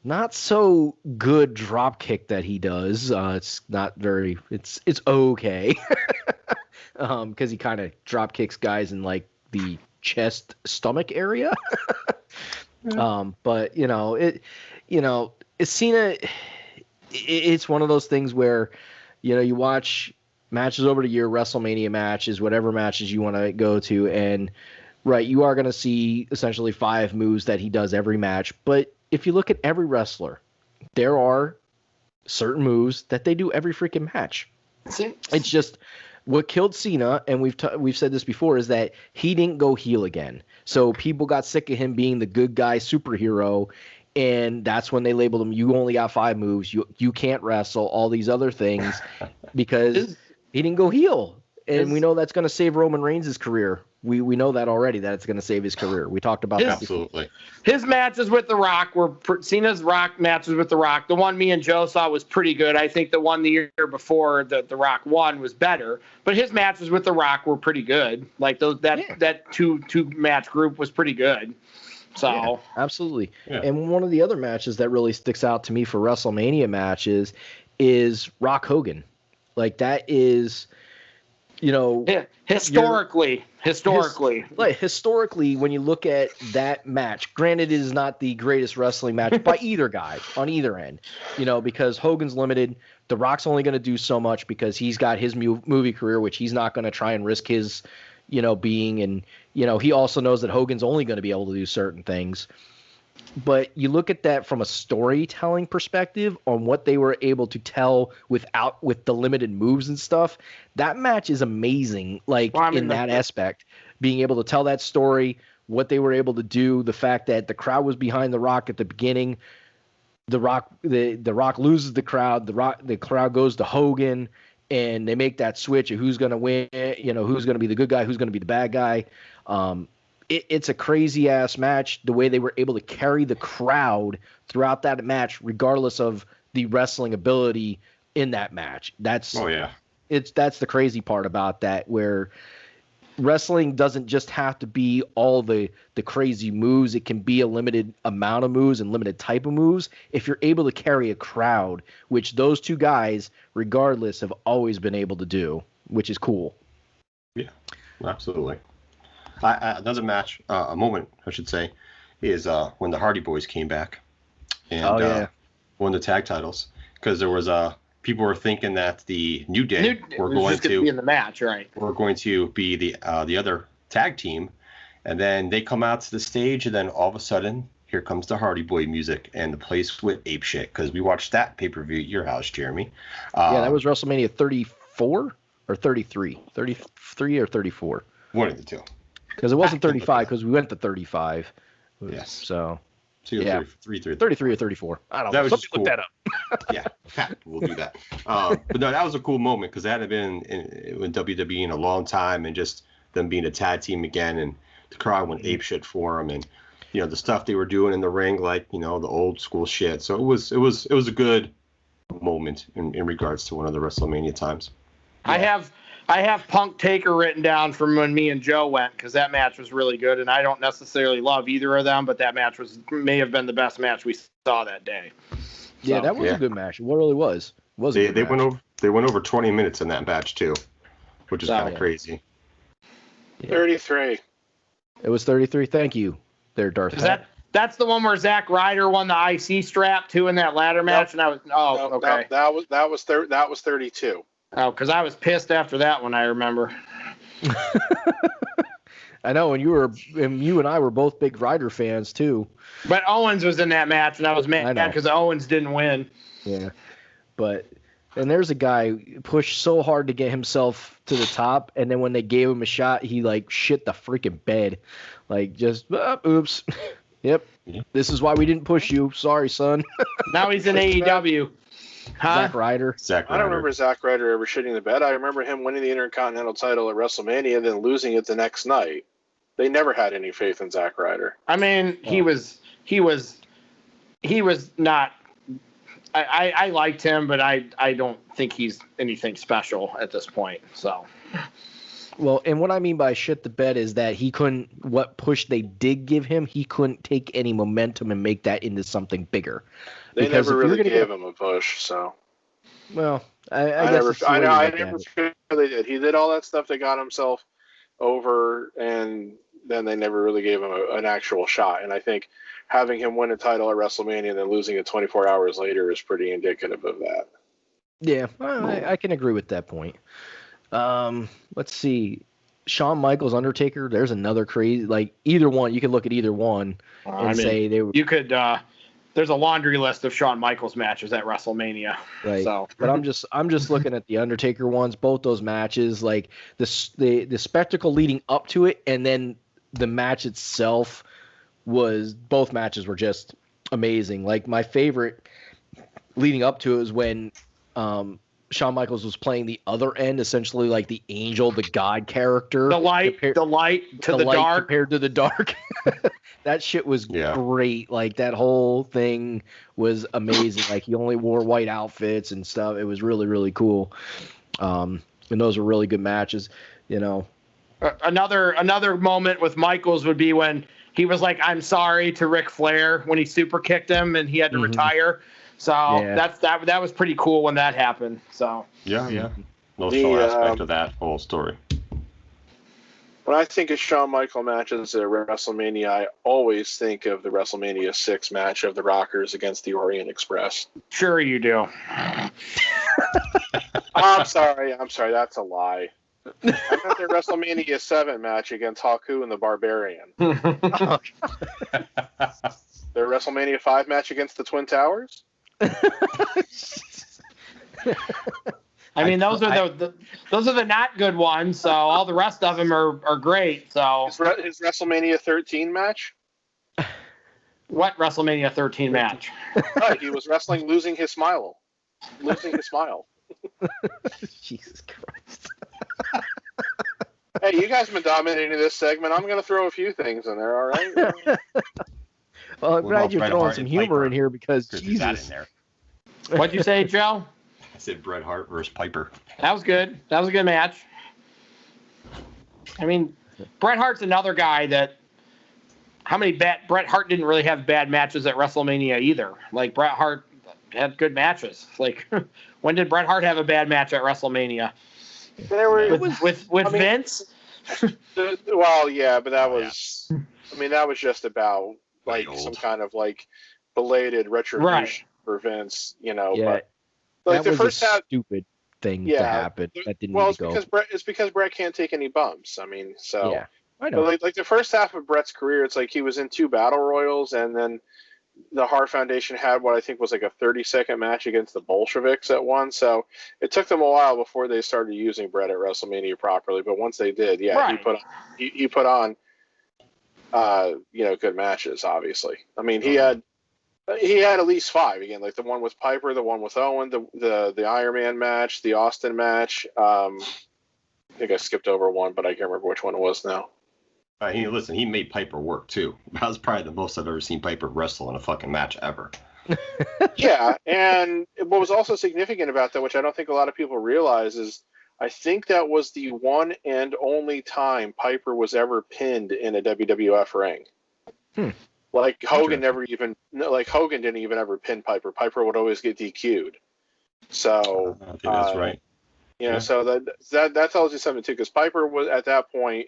not so good drop kick that he does. It's not very. It's okay. Because he kind of drop kicks guys in like the chest stomach area. But it's Cena. It's one of those things where you watch matches over the year, WrestleMania matches, whatever matches you want to go to, and right, you are going to see essentially 5 moves that he does every match. But if you look at every wrestler, there are certain moves that they do every freaking match. It's just what killed Cena, and we've said this before, is that he didn't go heel again. So people got sick of him being the good guy superhero, and that's when they labeled him, you only got 5 moves, you can't wrestle, all these other things, because he didn't go heel. And we know that's going to save Roman Reigns' career. We know that already, that it's going to save his career. We talked about that absolutely. His matches with The Rock were Cena's Rock matches with The Rock. The one me and Joe saw was pretty good. I think the one the year before The Rock won was better. But his matches with The Rock were pretty good. Like that two match group was pretty good. So yeah, absolutely. Yeah. And one of the other matches that really sticks out to me for WrestleMania matches is Rock Hogan. Like, that is, historically, when you look at that match, granted, it is not the greatest wrestling match by either guy on either end, because Hogan's limited. The Rock's only going to do so much because he's got his movie career, which he's not going to try and risk his, being. And, he also knows that Hogan's only going to be able to do certain things. But you look at that from a storytelling perspective on what they were able to tell with the limited moves and stuff. That match is amazing. Like in that aspect, being able to tell that story, what they were able to do, the fact that the crowd was behind The Rock at the beginning. The Rock loses the crowd. The crowd goes to Hogan, and they make that switch of who's going to win. Who's going to be the good guy, who's going to be the bad guy. It's a crazy ass match. The way they were able to carry the crowd throughout that match, regardless of the wrestling ability in that match. That's the crazy part about that, where wrestling doesn't just have to be all the crazy moves. It can be a limited amount of moves and limited type of moves if you're able to carry a crowd, which those two guys, regardless, have always been able to do, which is cool. Yeah, absolutely. Another match, a moment, I should say, is when the Hardy Boys came back and won the tag titles. Because there was people were thinking that the New Day were going to be in the match, right? Were going to be the other tag team, and then they come out to the stage, and then all of a sudden, here comes the Hardy Boy music, and the place went apeshit. Because we watched that pay-per-view at your house, Jeremy. That was WrestleMania 34 or 33, 33 or 34. One of the two. Because it wasn't 35, because we went to 35. Yes. So yeah. 33 or 34. I don't know. Somebody look that up. Yeah, we'll do that. But no, that was a cool moment because that had been in WWE in a long time, and just them being a tag team again, and the crowd went apeshit for them, and the stuff they were doing in the ring, like the old school shit. So it was a good moment in regards to one of the WrestleMania times. Yeah. I have Punk Taker written down from when me and Joe went, because that match was really good, and I don't necessarily love either of them, but that match may have been the best match we saw that day. Yeah, that was a good match. It really was. They went over 20 minutes in that match too, which is kind of crazy. Yeah. 33. It was 33. Thank you, there, Darth. That's the one where Zack Ryder won the IC strap too in that ladder match, and I was okay. That was 32. Oh, because I was pissed after that one, I remember. I know, and you and I were both big Ryder fans too. But Owens was in that match, and I was mad because Owens didn't win. Yeah, and there's a guy pushed so hard to get himself to the top, and then when they gave him a shot, he shit the freaking bed, just oops. Yep, this is why we didn't push you. Sorry, son. Now he's in AEW. Huh? Zack Ryder. I don't remember Zack Ryder ever shitting the bed. I remember him winning the Intercontinental title at WrestleMania and then losing it the next night. They never had any faith in Zack Ryder. I mean, he was not. I liked him, but I don't think he's anything special at this point. So. Well, and what I mean by shit the bed is that he couldn't. What push they did give him, he couldn't take any momentum and make that into something bigger. They never really gave him a push, so. Well, I never feel they did. He did all that stuff that got himself over, and then they never really gave him an actual shot. And I think having him win a title at WrestleMania and then losing it 24 hours later is pretty indicative of that. Yeah, I can agree with that point. Let's see. Shawn Michaels, Undertaker, there's another crazy, either one. You could look at either one and say they were. You could, there's a laundry list of Shawn Michaels matches at WrestleMania. Right. So. But I'm just looking at the Undertaker ones, both those matches, the spectacle leading up to it, and then the match itself both matches were just amazing. My favorite leading up to it was when, Shawn Michaels was playing the other end, essentially like the angel, the God character. The light to the dark. Compared to the dark. That shit was great. That whole thing was amazing. He only wore white outfits and stuff. It was really, really cool. And those were really good matches, Another moment with Michaels would be when he was like, "I'm sorry" to Ric Flair when he super kicked him and he had to retire. So that was pretty cool when that happened. So Emotional aspect of that whole story. When I think of Shawn Michael matches at WrestleMania, I always think of the WrestleMania 6 match of the Rockers against the Orient Express. Sure you do. I'm sorry. That's a lie. I meant the WrestleMania 7 match against Haku and the Barbarian. Their WrestleMania 5 match against the Twin Towers. I mean, those are the not good ones. So all the rest of them are great. So his WrestleMania 13 match. What WrestleMania 13 match? Right, he was wrestling losing his smile. Jesus Christ. Hey, you guys have been dominating this segment. I'm going to throw a few things in there, all right? Well, I'm glad you're throwing some humor in here because Jesus. That in there. What'd you say, Joe? I said Bret Hart versus Piper. That was good. That was a good match. I mean, Bret Hart's another guy that. Bret Hart didn't really have bad matches at WrestleMania either. Like, Bret Hart had good matches. Like, when did Bret Hart have a bad match at WrestleMania? With Vince? Well, yeah, but that was, I mean, that was just about, like, some kind of, like, belated retribution for Vince, you know. Yeah, but, like, that the was first a stupid thing to happen. That didn't need to go. It's because Bret can't take any bumps. I mean, so. Yeah. I know. But like the first half of Bret's career, it's like he was in 2 battle royals, and then the Hart Foundation had what I think was like a 30-second match against the Bolsheviks at one. So it took them a while before they started using Bret at WrestleMania properly. But once they did, he put on good matches. Obviously, I mean he had at least 5 again, like the one with Piper, the one with Owen, the Iron Man match, the Austin match. I think I skipped over one, but I can't remember which one it was now. He made Piper work, too. That was probably the most I've ever seen Piper wrestle in a fucking match ever. Yeah, and what was also significant about that, which I don't think a lot of people realize, is I think that was the one and only time Piper was ever pinned in a WWF ring. Like, Hogan Hogan didn't even ever pin Piper. Piper would always get DQ'd. So, I think that's right. So that tells you something, too, because Piper was, at that point,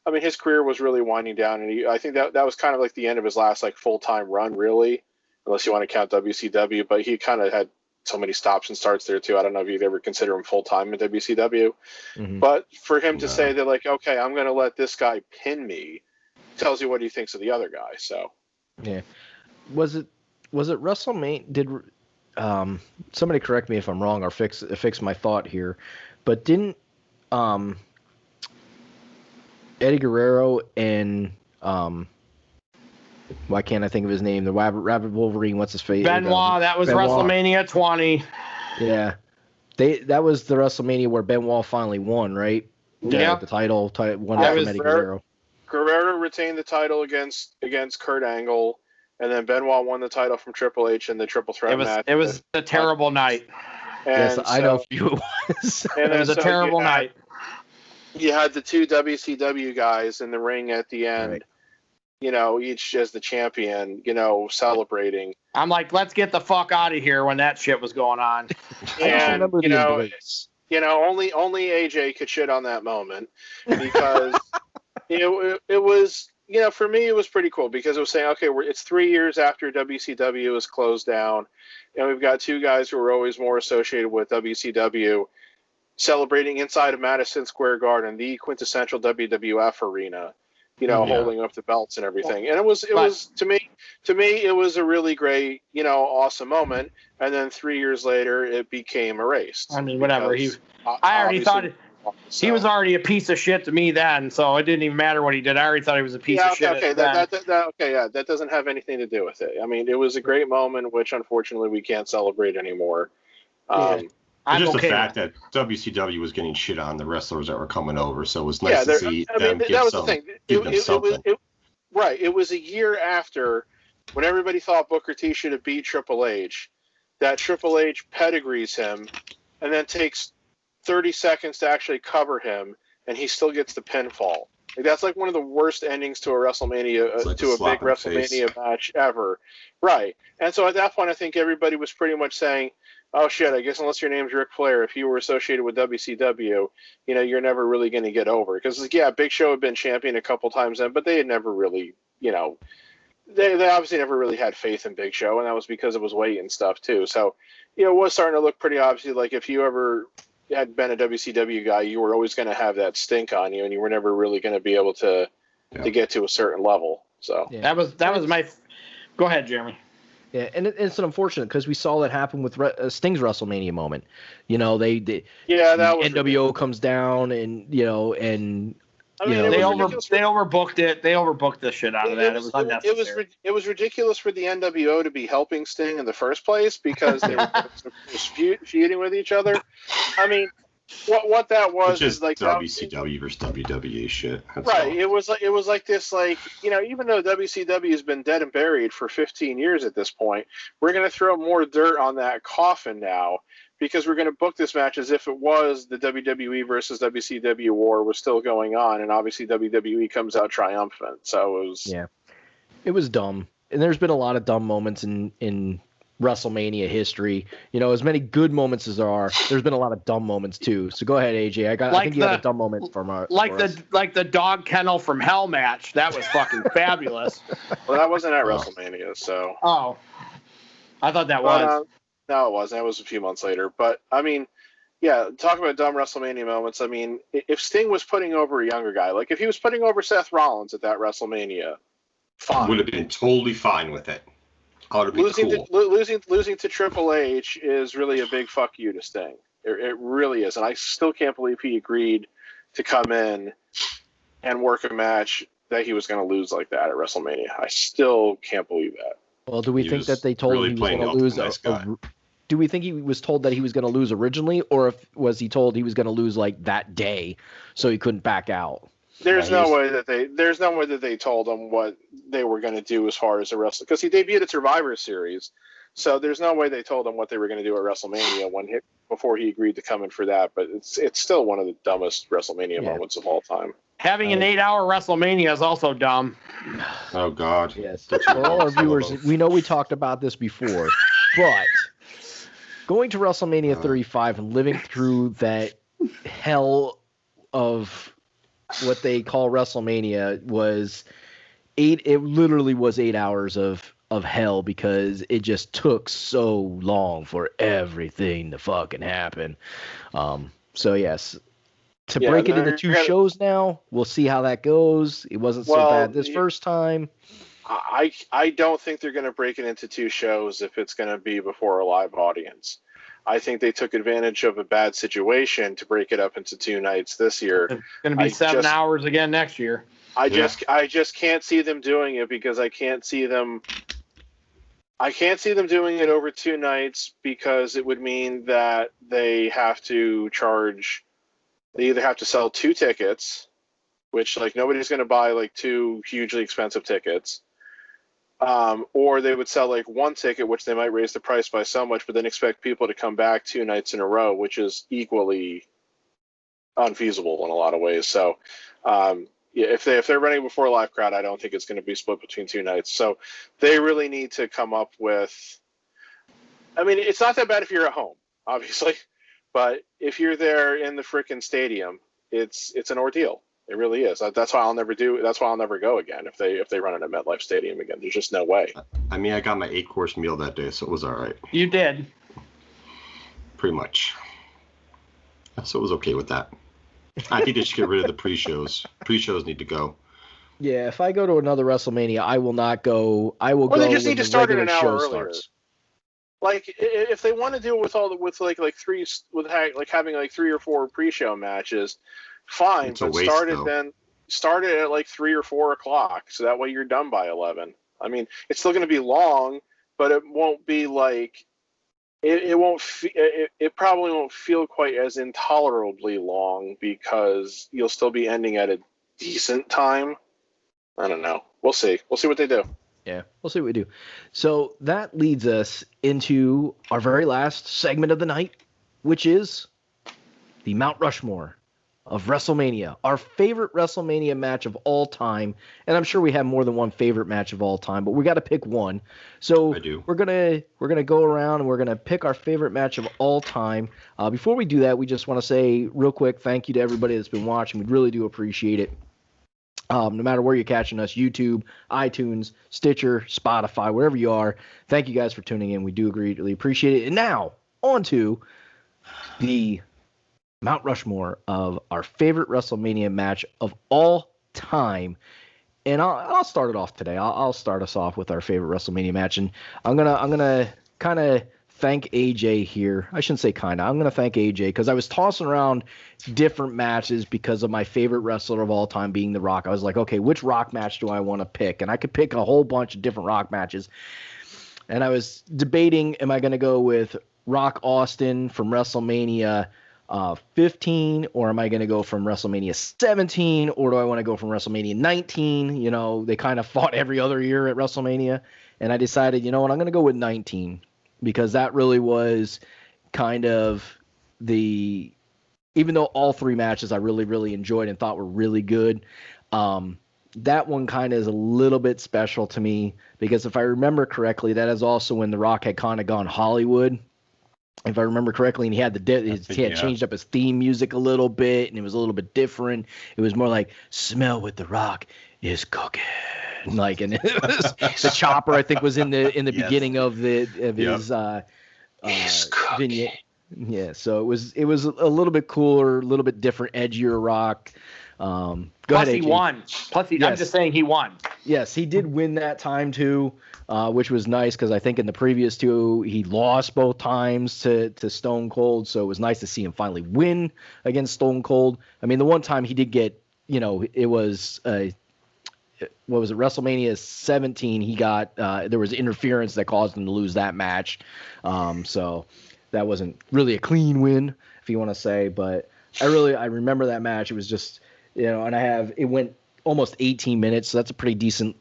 I mean, his career was really winding down, and I think that was kind of like the end of his last like full-time run, really, unless you want to count WCW. But he kind of had so many stops and starts there too. I don't know if you'd ever consider him full-time in WCW, but for him to say that, like, okay, I'm going to let this guy pin me, tells you what he thinks of the other guy. So yeah, was it WrestleMania? Did somebody correct me if I'm wrong or fix my thought here, but didn't Eddie Guerrero and why can't I think of his name? The Rabbit Wolverine. What's his face? Benoit. That was Benoit. WrestleMania 20. Yeah, that was the WrestleMania where Benoit finally won, right? Yeah, the title won from Eddie Guerrero. Guerrero retained the title against Kurt Angle, and then Benoit won the title from Triple H in the Triple Threat match. It was a terrible night. Yes, I know who it was. It was a terrible night. You had the 2 WCW guys in the ring at the end, right. Each as the champion, celebrating. I'm like, let's get the fuck out of here when that shit was going on. And, only AJ could shit on that moment because it was, for me, it was pretty cool because it was saying, okay, it's 3 years after WCW is closed down, and we've got 2 guys who are always more associated with WCW celebrating inside of Madison Square Garden, the quintessential WWF arena, holding up the belts and everything. And it was to me, it was a really great, awesome moment. And then 3 years later, it became erased. I mean, whatever. I already thought he was already a piece of shit to me then, so it didn't even matter what he did. I already thought he was a piece of shit. Okay, that doesn't have anything to do with it. I mean, it was a great moment, which unfortunately we can't celebrate anymore. Just the fact that WCW was getting shit on the wrestlers that were coming over, so it was nice to see them give something. Right. It was a year after when everybody thought Booker T should have beat Triple H, that Triple H pedigrees him and then takes 30 seconds to actually cover him, and he still gets the pinfall. Like, that's like one of the worst endings to a WrestleMania, to a big WrestleMania match ever. Right. And so at that point, I think everybody was pretty much saying, oh shit, I guess unless your name's Ric Flair, if you were associated with WCW, you're never really going to get over. Because, Big Show had been champion a couple times then, but they had never really, they obviously never really had faith in Big Show, and that was because it was weight and stuff too. So, it was starting to look pretty obviously like if you ever had been a WCW guy, you were always going to have that stink on you, and you were never really going to be able to get to a certain level. So that was Go ahead, Jeremy. Yeah, and it's unfortunate because we saw that happen with Sting's WrestleMania moment. You know, that the was NWO ridiculous. comes down, and They overbooked it. They overbooked the shit out of that. It was unnecessary. It was ridiculous for the NWO to be helping Sting in the first place because they were feuding with each other. I mean, what that was is like WCW versus WWE shit. That's right. all. It was like this, like, you know, even though WCW has been dead and buried for 15 years at this point, we're going to throw more dirt on that coffin now because we're going to book this match as if it was the WWE versus WCW war was still going on, and obviously WWE comes out triumphant. So it was dumb, and there's been a lot of dumb moments in WrestleMania history. You know, as many good moments as there are, there's been a lot of dumb moments too. So go ahead, AJ. I think you had a dumb moment for us. Like the dog kennel from Hell match. That was fucking fabulous. Well, that wasn't at WrestleMania, so. Oh, I thought that was. No, it wasn't. It was a few months later. But I mean, yeah, talk about dumb WrestleMania moments. I mean, if Sting was putting over a younger guy, like if he was putting over Seth Rollins at that WrestleMania, fine. Would have been totally fine with it. Losing to Triple H is really a big fuck you to Sting. It really is, and I still can't believe he agreed to come in and work a match that he was going to lose like that at WrestleMania. I still can't believe that. Well, do we think that they told him he was going to lose? Do we think he was told that he was going to lose originally, or was he told he was going to lose like that day, so he couldn't back out? There's no way that they told him what they were going to do as far as the wrestling, because he debuted at Survivor Series, so there's no way they told him what they were going to do at WrestleMania before he agreed to come in for that. But it's still one of the dumbest WrestleMania moments of all time. Having an 8-hour WrestleMania is also dumb. Oh God. Yes. For all our viewers, we know we talked about this before, but going to WrestleMania 35 and living through that hell of what they call WrestleMania it literally was 8 hours of hell, because it just took so long for everything to fucking happen. So yes, break it into two shows now, we'll see how that goes. It wasn't so bad this first time. I don't think they're going to break it into two shows if it's going to be before a live audience. I think they took advantage of a bad situation to break it up into 2 nights this year. It's going to be 7 hours again next year. I just can't see them doing it, because I can't see them doing it over 2 nights, because it would mean that they have to charge. They either have to sell 2 tickets, which like nobody's going to buy like 2 hugely expensive tickets. Or they would sell like 1 ticket, which they might raise the price by so much, but then expect people to come back 2 nights in a row, which is equally unfeasible in a lot of ways. So, if they're running before a live crowd, I don't think it's going to be split between 2 nights. So they really need to come up with. I mean, it's not that bad if you're at home, obviously, but if you're there in the frickin' stadium, it's an ordeal. It really is. That's why I'll never go again if they run it at MetLife Stadium again. There's just no way. I mean, I got my 8-course meal that day, so it was all right. You did. Pretty much. So it was okay with that. I think they should get rid of the pre-shows. Pre-shows need to go. Yeah, if I go to another WrestleMania, I will not go. I will go. Well, they just need to start it an hour earlier. Starts. Like if they want to do it with having like 3 or 4 pre-show matches, fine. But start it at like 3 or 4 o'clock, so that way you're done by 11. I mean, it's still going to be long, but it won't be like it probably won't feel quite as intolerably long, because you'll still be ending at a decent time. I don't know. We'll see. We'll see what they do. Yeah, we'll see what we do. So that leads us into our very last segment of the night, which is the Mount Rushmore of WrestleMania, our favorite WrestleMania match of all time. And I'm sure we have more than one favorite match of all time, but we got to pick one. So we're gonna go around and we're gonna pick our favorite match of all time. Before we do that, we just want to say real quick thank you to everybody that's been watching. We really do appreciate it. No matter where you're catching us, YouTube, iTunes, Stitcher, Spotify, wherever you are, thank you guys for tuning in. We do greatly appreciate it. And now, on to the Mount Rushmore of our favorite WrestleMania match of all time. And I'll start it off today. I'll start us off with our favorite WrestleMania match, and I'm gonna kind of thank AJ here. I shouldn't say kind of. I'm gonna thank AJ because I was tossing around different matches because of my favorite wrestler of all time being The Rock. I was like, okay, which Rock match do I want to pick? And I could pick a whole bunch of different Rock matches. And I was debating, am I going to go with Rock Austin from WrestleMania 15, or am I going to go from WrestleMania 17, or do I want to go from WrestleMania 19? You know, they kind of fought every other year at WrestleMania, and I decided, you know what, I'm going to go with 19 because that really was kind of the, even though all three matches I really, really enjoyed and thought were really good, that one kind of is a little bit special to me because if I remember correctly, that is also when The Rock had kind of gone Hollywood. If I remember correctly, and he had changed up his theme music a little bit, and it was a little bit different. It was more like "Smell what The Rock is cooking," like, and it was, the chopper I think was in the yes. beginning of his vignette. Yeah, so it was a little bit cooler, a little bit different, edgier Rock. Go Plus ahead, he won. Plus yes. I'm just saying he won. Yes, he did win that time too, which was nice because I think in the previous two he lost both times to Stone Cold, so it was nice to see him finally win against Stone Cold. I mean, the one time he did get, you know, it was what was it, WrestleMania 17? He got there was interference that caused him to lose that match, so that wasn't really a clean win, if you want to say. But I remember that match. It was just, you know, and it went almost 18 minutes, so that's a pretty decent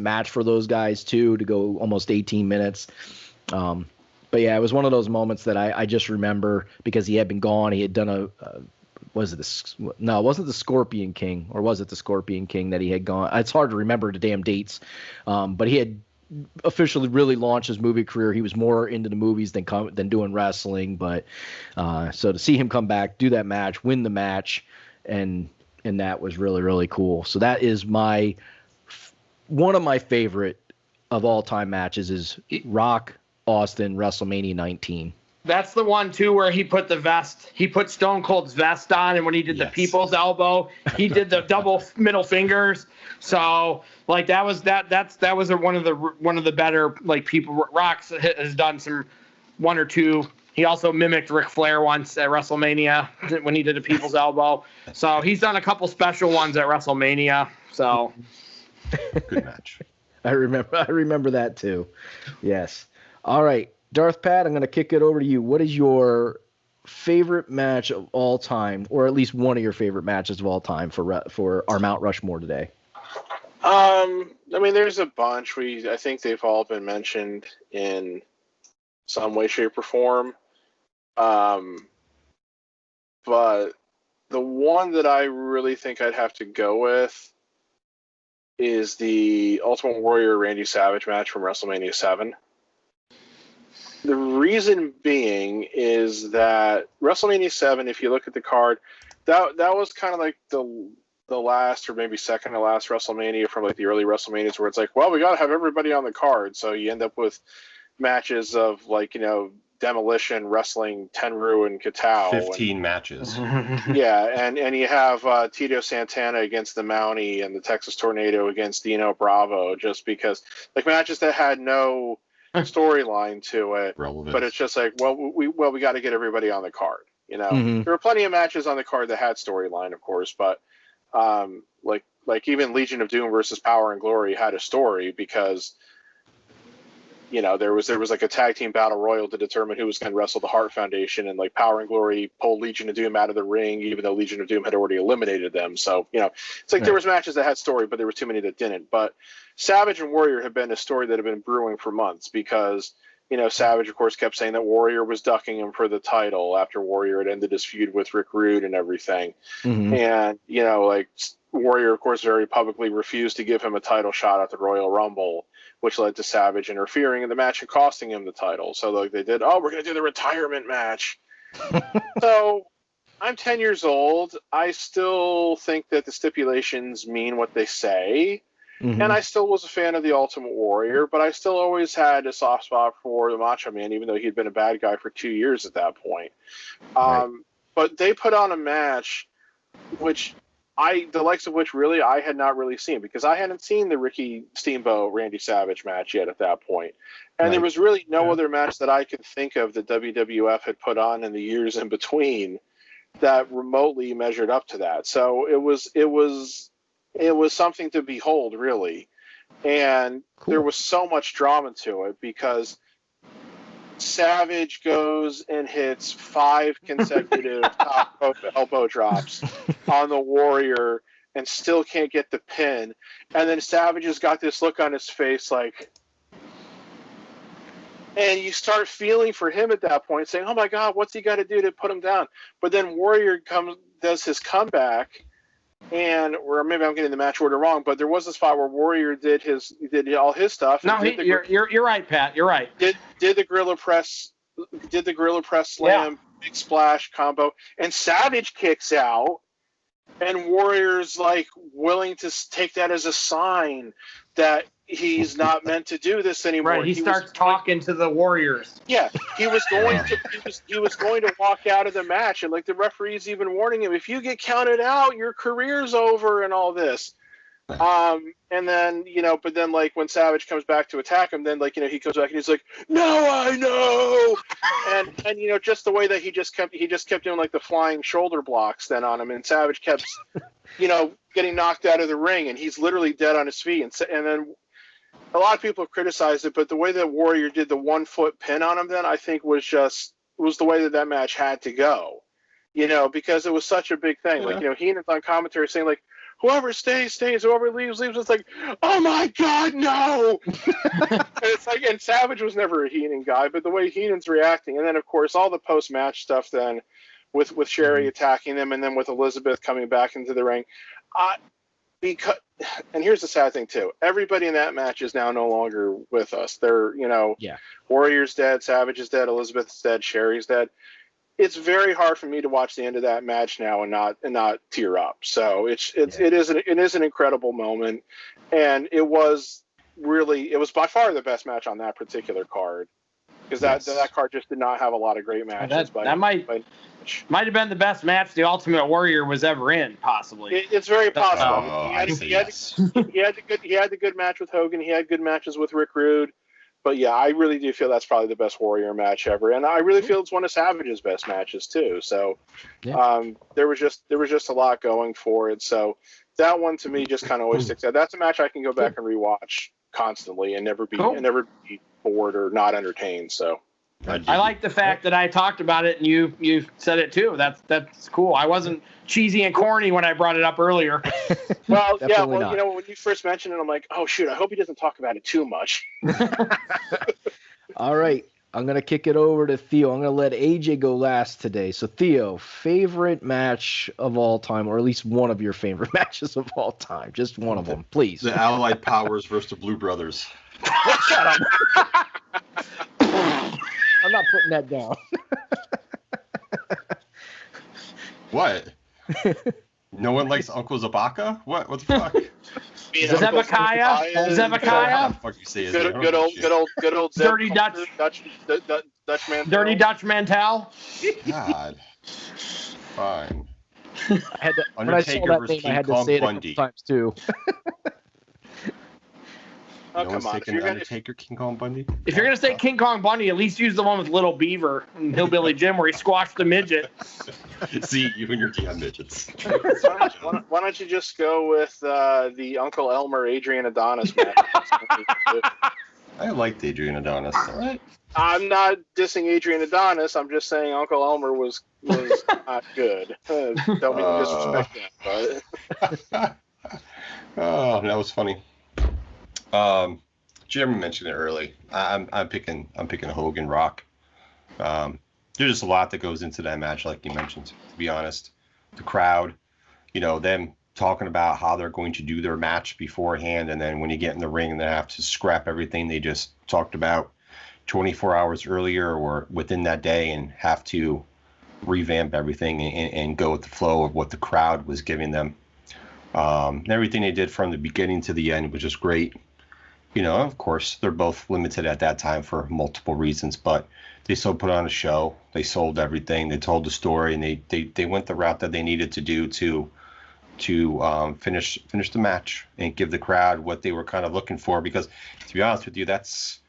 match for those guys too, to go almost 18 minutes. But yeah, it was one of those moments that I just remember because he had been gone. He had done it wasn't the Scorpion King, or was it the Scorpion King that he had gone? It's hard to remember the damn dates. But he had officially really launched his movie career. He was more into the movies than doing wrestling. But so to see him come back, do that match, win the match, and that was really, really cool. So that is one of my favorite of all time matches is Rock Austin WrestleMania 19. That's the one too where he put Stone Cold's vest on, and when he did the people's elbow, he did the double middle fingers. So like that was one of the better, like, people. Rock has done one or two. He also mimicked Ric Flair once at WrestleMania when he did a people's elbow. So he's done a couple special ones at WrestleMania. So good match. I remember that too. Yes. All right, Darth Pat, I'm going to kick it over to you. What is your favorite match of all time, or at least one of your favorite matches of all time for our Mount Rushmore today? I mean, there's a bunch. I think they've all been mentioned in some way, shape, or form. But the one that I really think I'd have to go with is the Ultimate Warrior Randy Savage match from WrestleMania 7. The reason being is that WrestleMania 7, if you look at the card, that was kind of like the last or maybe second to last WrestleMania from like the early WrestleManias, where it's like, well, we got to have everybody on the card. So you end up with matches of, like, you know, Demolition wrestling Tenryu and Katao. 15 matches. Yeah, and you have Tito Santana against the Mountie and the Texas Tornado against Dino Bravo, just because, like, matches that had no storyline to it. Relevance. But it's just like, well, we got to get everybody on the card. You know, There were plenty of matches on the card that had storyline, of course, but like even Legion of Doom versus Power and Glory had a story because, you know, there was like a tag team battle royal to determine who was going to wrestle the Hart Foundation, and like Power and Glory pulled Legion of Doom out of the ring, even though Legion of Doom had already eliminated them. So, you know, it's like There was matches that had story, but there were too many that didn't. But Savage and Warrior have been a story that had been brewing for months because, you know, Savage, of course, kept saying that Warrior was ducking him for the title after Warrior had ended his feud with Rick Rude and everything. And, you know, like, Warrior, of course, very publicly refused to give him a title shot at the Royal Rumble, which led to Savage interfering in the match and costing him the title. So, like, they did, we're going to do the retirement match. So, I'm 10 years old. I still think that the stipulations mean what they say. And I still was a fan of the Ultimate Warrior, but I still always had a soft spot for the Macho Man, even though he'd been a bad guy for 2 years at that point. But they put on a match which the likes of which really I had not really seen, because I hadn't seen the Ricky Steamboat Randy Savage match yet at that point. And there was really no other match that I could think of that WWF had put on in the years in between that remotely measured up to that. So it was something to behold, really. And there was so much drama to it, because Savage goes and hits 5 consecutive top elbow drops on the Warrior and still can't get the pin. And then Savage has got this look on his face like, and you start feeling for him at that point, saying, oh my God, what's he got to do to put him down? But then Warrior does his comeback, or maybe I'm getting the match order wrong, but there was a spot where Warrior did all his stuff. No, you're right, Pat. You're right. Did the gorilla press slam, big splash combo, and Savage kicks out, and Warrior's like willing to take that as a sign that he's not meant to do this anymore. Right, he starts talking to the Warriors. Yeah, he was going to walk out of the match, and like the referee's even warning him, if you get counted out, your career's over and all this. And then, but then like when Savage comes back to attack him, then like, he comes back and he's like, no, I know. And just the way that he just kept doing like the flying shoulder blocks then on him, and Savage kept, getting knocked out of the ring, and he's literally dead on his feet. And then a lot of people have criticized it, but the way that Warrior did the 1-foot pin on him then, I think was the way that match had to go, because it was such a big thing. Yeah. Like, Heenan's on commentary saying like, whoever stays, whoever leaves. It's like, oh my God, no! And it's like, and Savage was never a Heenan guy, but the way Heenan's reacting, and then of course all the post-match stuff then with Sherry attacking them, and then with Elizabeth coming back into the ring. And here's the sad thing too. Everybody in that match is now no longer with us. They're, Warrior's dead, Savage is dead, Elizabeth's dead, Sherry's dead. It's very hard for me to watch the end of that match now and not tear up. So it is an incredible moment, and it was by far the best match on that particular card, because that card just did not have a lot of great matches. That might have been the best match the Ultimate Warrior was ever in, possibly. It's very possible. He had the good match with Hogan. He had good matches with Rick Rude. But yeah, I really do feel that's probably the best Warrior match ever, and I really feel it's one of Savage's best matches too. So, there was just a lot going for it. So that one to me just kind of always sticks out. That's a match I can go back and rewatch constantly and never be bored or not entertained. So. I like the fact that I talked about it and you said it too. That's cool. I wasn't cheesy and corny when I brought it up earlier. Well, yeah. Well, when you first mentioned it, I'm like, oh shoot, I hope he doesn't talk about it too much. All right, I'm gonna kick it over to Theo. I'm gonna let AJ go last today. So Theo, favorite match of all time, or at least one of your favorite matches of all time, just one of them, please. The Allied Powers versus the Blue Brothers. Shut up. I'm not putting that down. What? No one likes Uncle Zabaka? What the fuck? Zebekiah? How the fuck you say his name? Good old Dirty Dutch man. Dirty Dutch Mantel. God. Fine. When I saw that name, I had to say it a couple times too. Oh, no one's taking Undertaker, King Kong Bundy? If you're going to say King Kong Bundy, at least use the one with Little Beaver and Hillbilly Jim where he squashed the midget. See, you and your damn midgets. Why don't you just go with the Uncle Elmer Adrian Adonis match? I liked Adrian Adonis. All right. I'm not dissing Adrian Adonis. I'm just saying Uncle Elmer was not good. Don't mean to disrespect that, but... Oh, that was funny. Jeremy mentioned it early. I'm picking Hogan Rock. There's just a lot that goes into that match, like you mentioned. To be honest, the crowd, them talking about how they're going to do their match beforehand, and then when you get in the ring, and they have to scrap everything they just talked about 24 hours earlier or within that day, and have to revamp everything and go with the flow of what the crowd was giving them. And everything they did from the beginning to the end was just great. Of course, they're both limited at that time for multiple reasons, but they still put on a show. They sold everything. They told the story, and they went the route that they needed to do to finish the match and give the crowd what they were kind of looking for. Because to be honest with you, that's,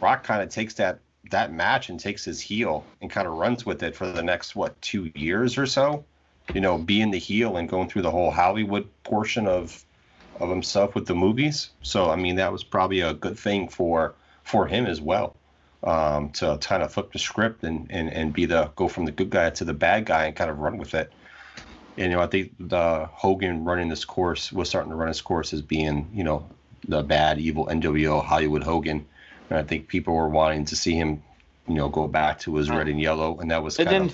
Rock kind of takes that match and takes his heel and kind of runs with it for the next 2 years or so, being the heel and going through the whole Hollywood portion of himself with the movies. So I mean, that was probably a good thing for him as well, to kind of flip the script and go from the good guy to the bad guy and kind of run with it. And I think the Hogan running this course was starting to run his course as being the bad, evil NWO Hollywood Hogan. And I think people were wanting to see him, go back to his red and yellow, and that was kind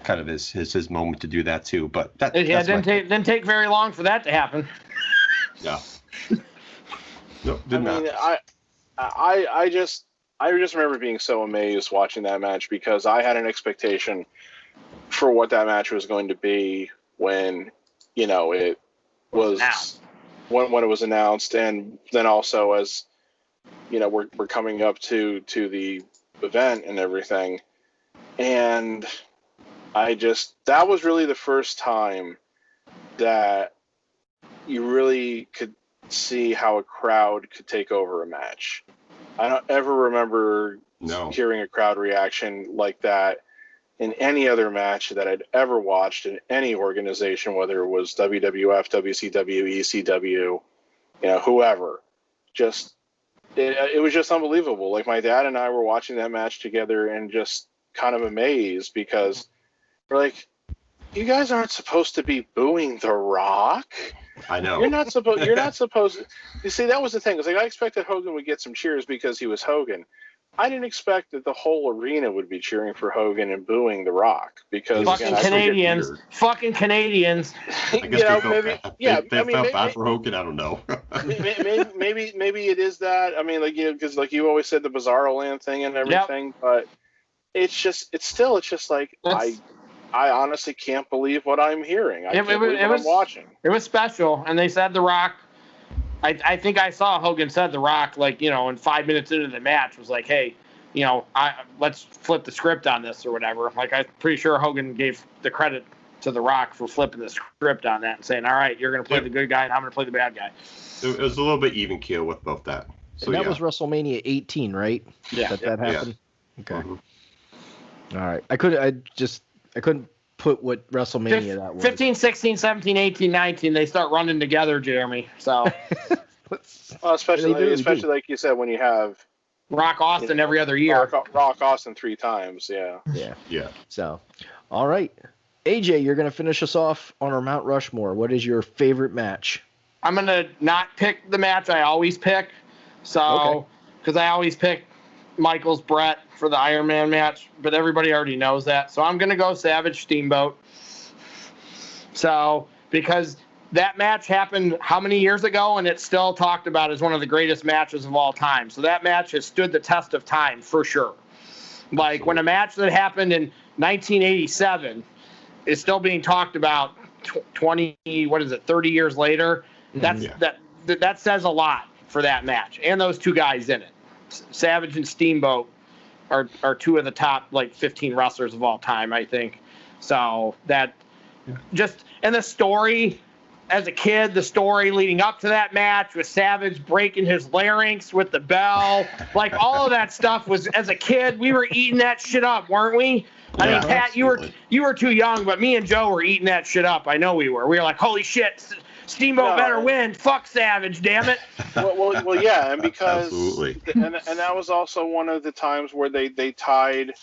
of his moment to do that too. But didn't take very long for that to happen. Yeah. No, did not. I just remember being so amazed watching that match, because I had an expectation for what that match was going to be when it was when it was announced, and then also as we're coming up to the event and everything. And that was really the first time that you really could see how a crowd could take over a match. I don't ever remember hearing a crowd reaction like that in any other match that I'd ever watched in any organization, whether it was WWF, WCW, ECW, whoever. It was just unbelievable. Like, my dad and I were watching that match together and just kind of amazed, because we're like, you guys aren't supposed to be booing The Rock. I know. You're not supposed. You see, that was the thing. It's like, I expected Hogan would get some cheers because he was Hogan. I didn't expect that the whole arena would be cheering for Hogan and booing The Rock, because fucking Canadians. I guess they felt bad for Hogan. I don't know. maybe it is that. I mean, because you always said the Bizarro Land thing and everything, yep. But it's just like I honestly can't believe what I'm hearing. I can't believe what I'm watching. It was special, and they said The Rock. I think I saw Hogan said The Rock, in 5 minutes into the match, was like, hey, let's flip the script on this or whatever. Like, I'm pretty sure Hogan gave the credit to The Rock for flipping the script on that and saying, all right, you're going to play the good guy and I'm going to play the bad guy. It was a little bit even keel with both that. So, and that was WrestleMania 18, right? Yeah. That happened? Yeah. Okay. Mm-hmm. All right. I couldn't put what WrestleMania that was. 15, 16, 17, 18, 19, they start running together, Jeremy. So, well, especially like you said, when you have Rock Austin every other year. Rock Austin 3 times, yeah. Yeah. So, all right. AJ, you're going to finish us off on our Mount Rushmore. What is your favorite match? I'm going to not pick the match I always pick. So, because I always pick Michaels Brett for the Iron Man match, but everybody already knows that. So I'm going to go Savage Steamboat. So, because that match happened how many years ago, and it's still talked about as one of the greatest matches of all time. So that match has stood the test of time for sure. Like, when a match that happened in 1987 is still being talked about 30 years later, that says a lot for that match and those two guys in it. Savage and Steamboat are two of the top 15 wrestlers of all time, I think. So and the story as a kid, the story leading up to that match with Savage breaking his larynx with the bell, all of that stuff was, as a kid, we were eating that shit up, weren't we? I mean, Pat, absolutely. you were too young, but me and Joe were eating that shit up. I know we were. We were like, holy shit, Steamboat better win. Fuck Savage, damn it. Well, yeah, and because absolutely. and that was also one of the times where they tied,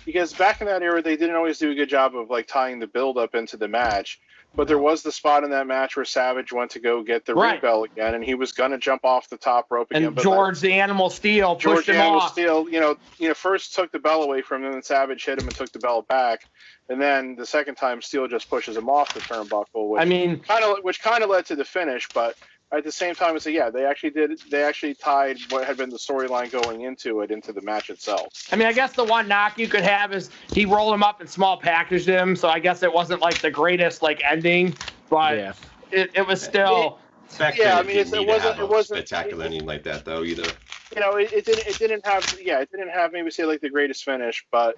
because back in that era they didn't always do a good job of tying the build up into the match. But there was the spot in that match where Savage went to go get the ring bell again, and he was going to jump off the top rope again. And George the Animal Steel pushed him off. George the Animal Steel, first took the bell away from him, and Savage hit him and took the bell back. And then the second time, Steel just pushes him off the turnbuckle, which kind of led to the finish. But at the same time, they actually tied what had been the storyline going into the match itself. I mean, I guess the one knock you could have is he rolled him up and small packaged him, so I guess it wasn't the greatest ending, but it was still. It wasn't spectacular ending like that though either. It didn't have maybe say the greatest finish, but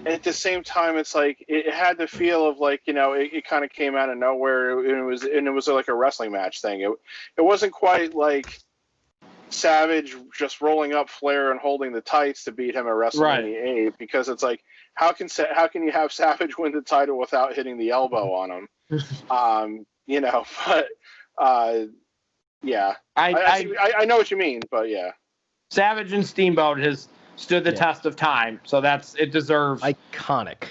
at the same time, it's like it had the feel of like, it kind of came out of nowhere. It was like a wrestling match thing. It wasn't quite like Savage just rolling up Flair and holding the tights to beat him at WrestleMania 8, because it's like, how can you have Savage win the title without hitting the elbow on him? But yeah, I know what you mean, but yeah, Savage and Steamboat has stood the test of time, so it deserves iconic.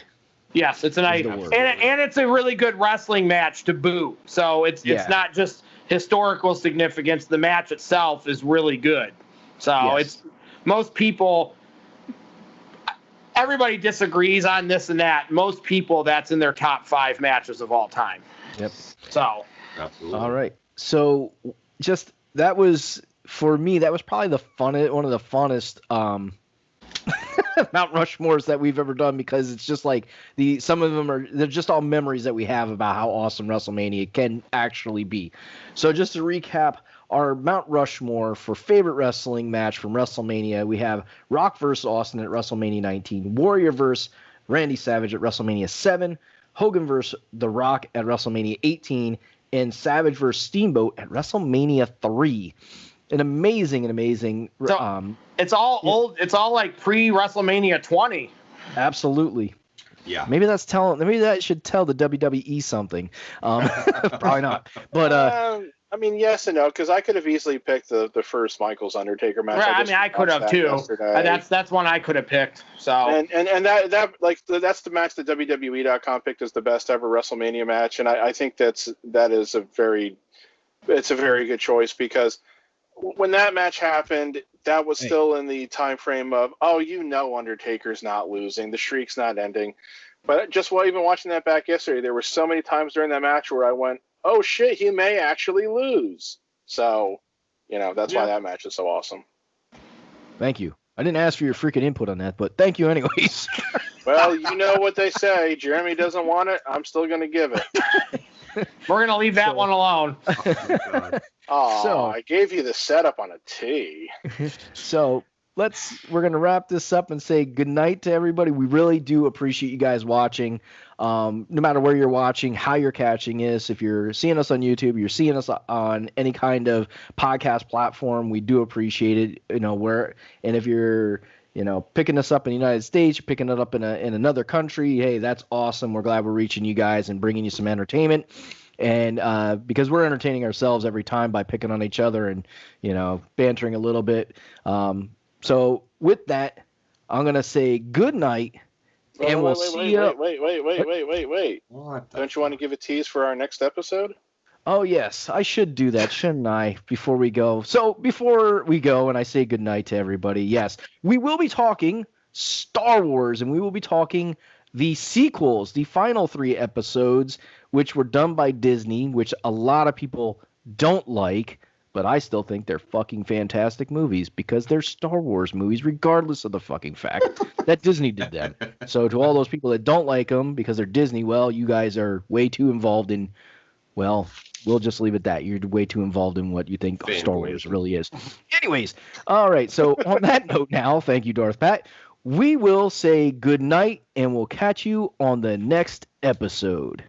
Yes, it's an and it's a really good wrestling match to boot. So it's not just historical significance. The match itself is really good. So it's most people. Everybody disagrees on this and that. Most people, that's in their top 5 matches of all time. Yep. So. Absolutely. All right. So that was, for me, that was probably one of the funnest Mount Rushmores that we've ever done, because it's just like some of them they're just all memories that we have about how awesome WrestleMania can actually be. So just to recap our Mount Rushmore for favorite wrestling match from WrestleMania, we have Rock vs. Austin at WrestleMania 19, Warrior vs. Randy Savage at WrestleMania 7, Hogan vs. The Rock at WrestleMania 18, and Savage vs. Steamboat at WrestleMania 3. An amazing. So, it's all old. It's all like pre-WrestleMania 20. Absolutely. Yeah. Maybe that should tell the WWE something. Probably not. But I mean, yes and no, because I could have easily picked the first Michaels Undertaker match. Right, I could have too. That's one I could have picked. So and that's the match that WWE.com picked as the best ever WrestleMania match, and I think that is a very good choice, because when that match happened, that was still in the time frame of, Undertaker's not losing, the streak's not ending. But even watching that back yesterday, there were so many times during that match where I went, oh shit, he may actually lose. So, that's why that match is so awesome. Thank you. I didn't ask for your freaking input on that, but thank you anyways. Well, you know what they say. Jeremy doesn't want it. I'm still going to give it. We're going to leave that one alone. Oh, I gave you the setup on a tee. So we're going to wrap this up and say goodnight to everybody. We really do appreciate you guys watching. No matter where you're watching, how you're catching us, if you're seeing us on YouTube, you're seeing us on any kind of podcast platform, we do appreciate it. And if you're, picking us up in the United States, you're picking it up in another country, hey, that's awesome. We're glad we're reaching you guys and bringing you some entertainment. And because we're entertaining ourselves every time by picking on each other and, bantering a little bit. So with that, I'm going to say good night. And we'll see you. Wait. Don't you want to give a tease for our next episode? Oh, yes. I should do that, shouldn't I, before we go? So before we go and I say goodnight to everybody, yes, we will be talking Star Wars, and we will be talking the sequels, the final 3 episodes, which were done by Disney, which a lot of people don't like. But I still think they're fucking fantastic movies because they're Star Wars movies, regardless of the fucking fact that Disney did them. So to all those people that don't like them because they're Disney, well, you guys are way too involved in, well, we'll just leave it at that. You're way too involved in what you think Star Wars really is. Anyways, all right. So on that note now, thank you, Darth Pat. We will say good night, and we'll catch you on the next episode.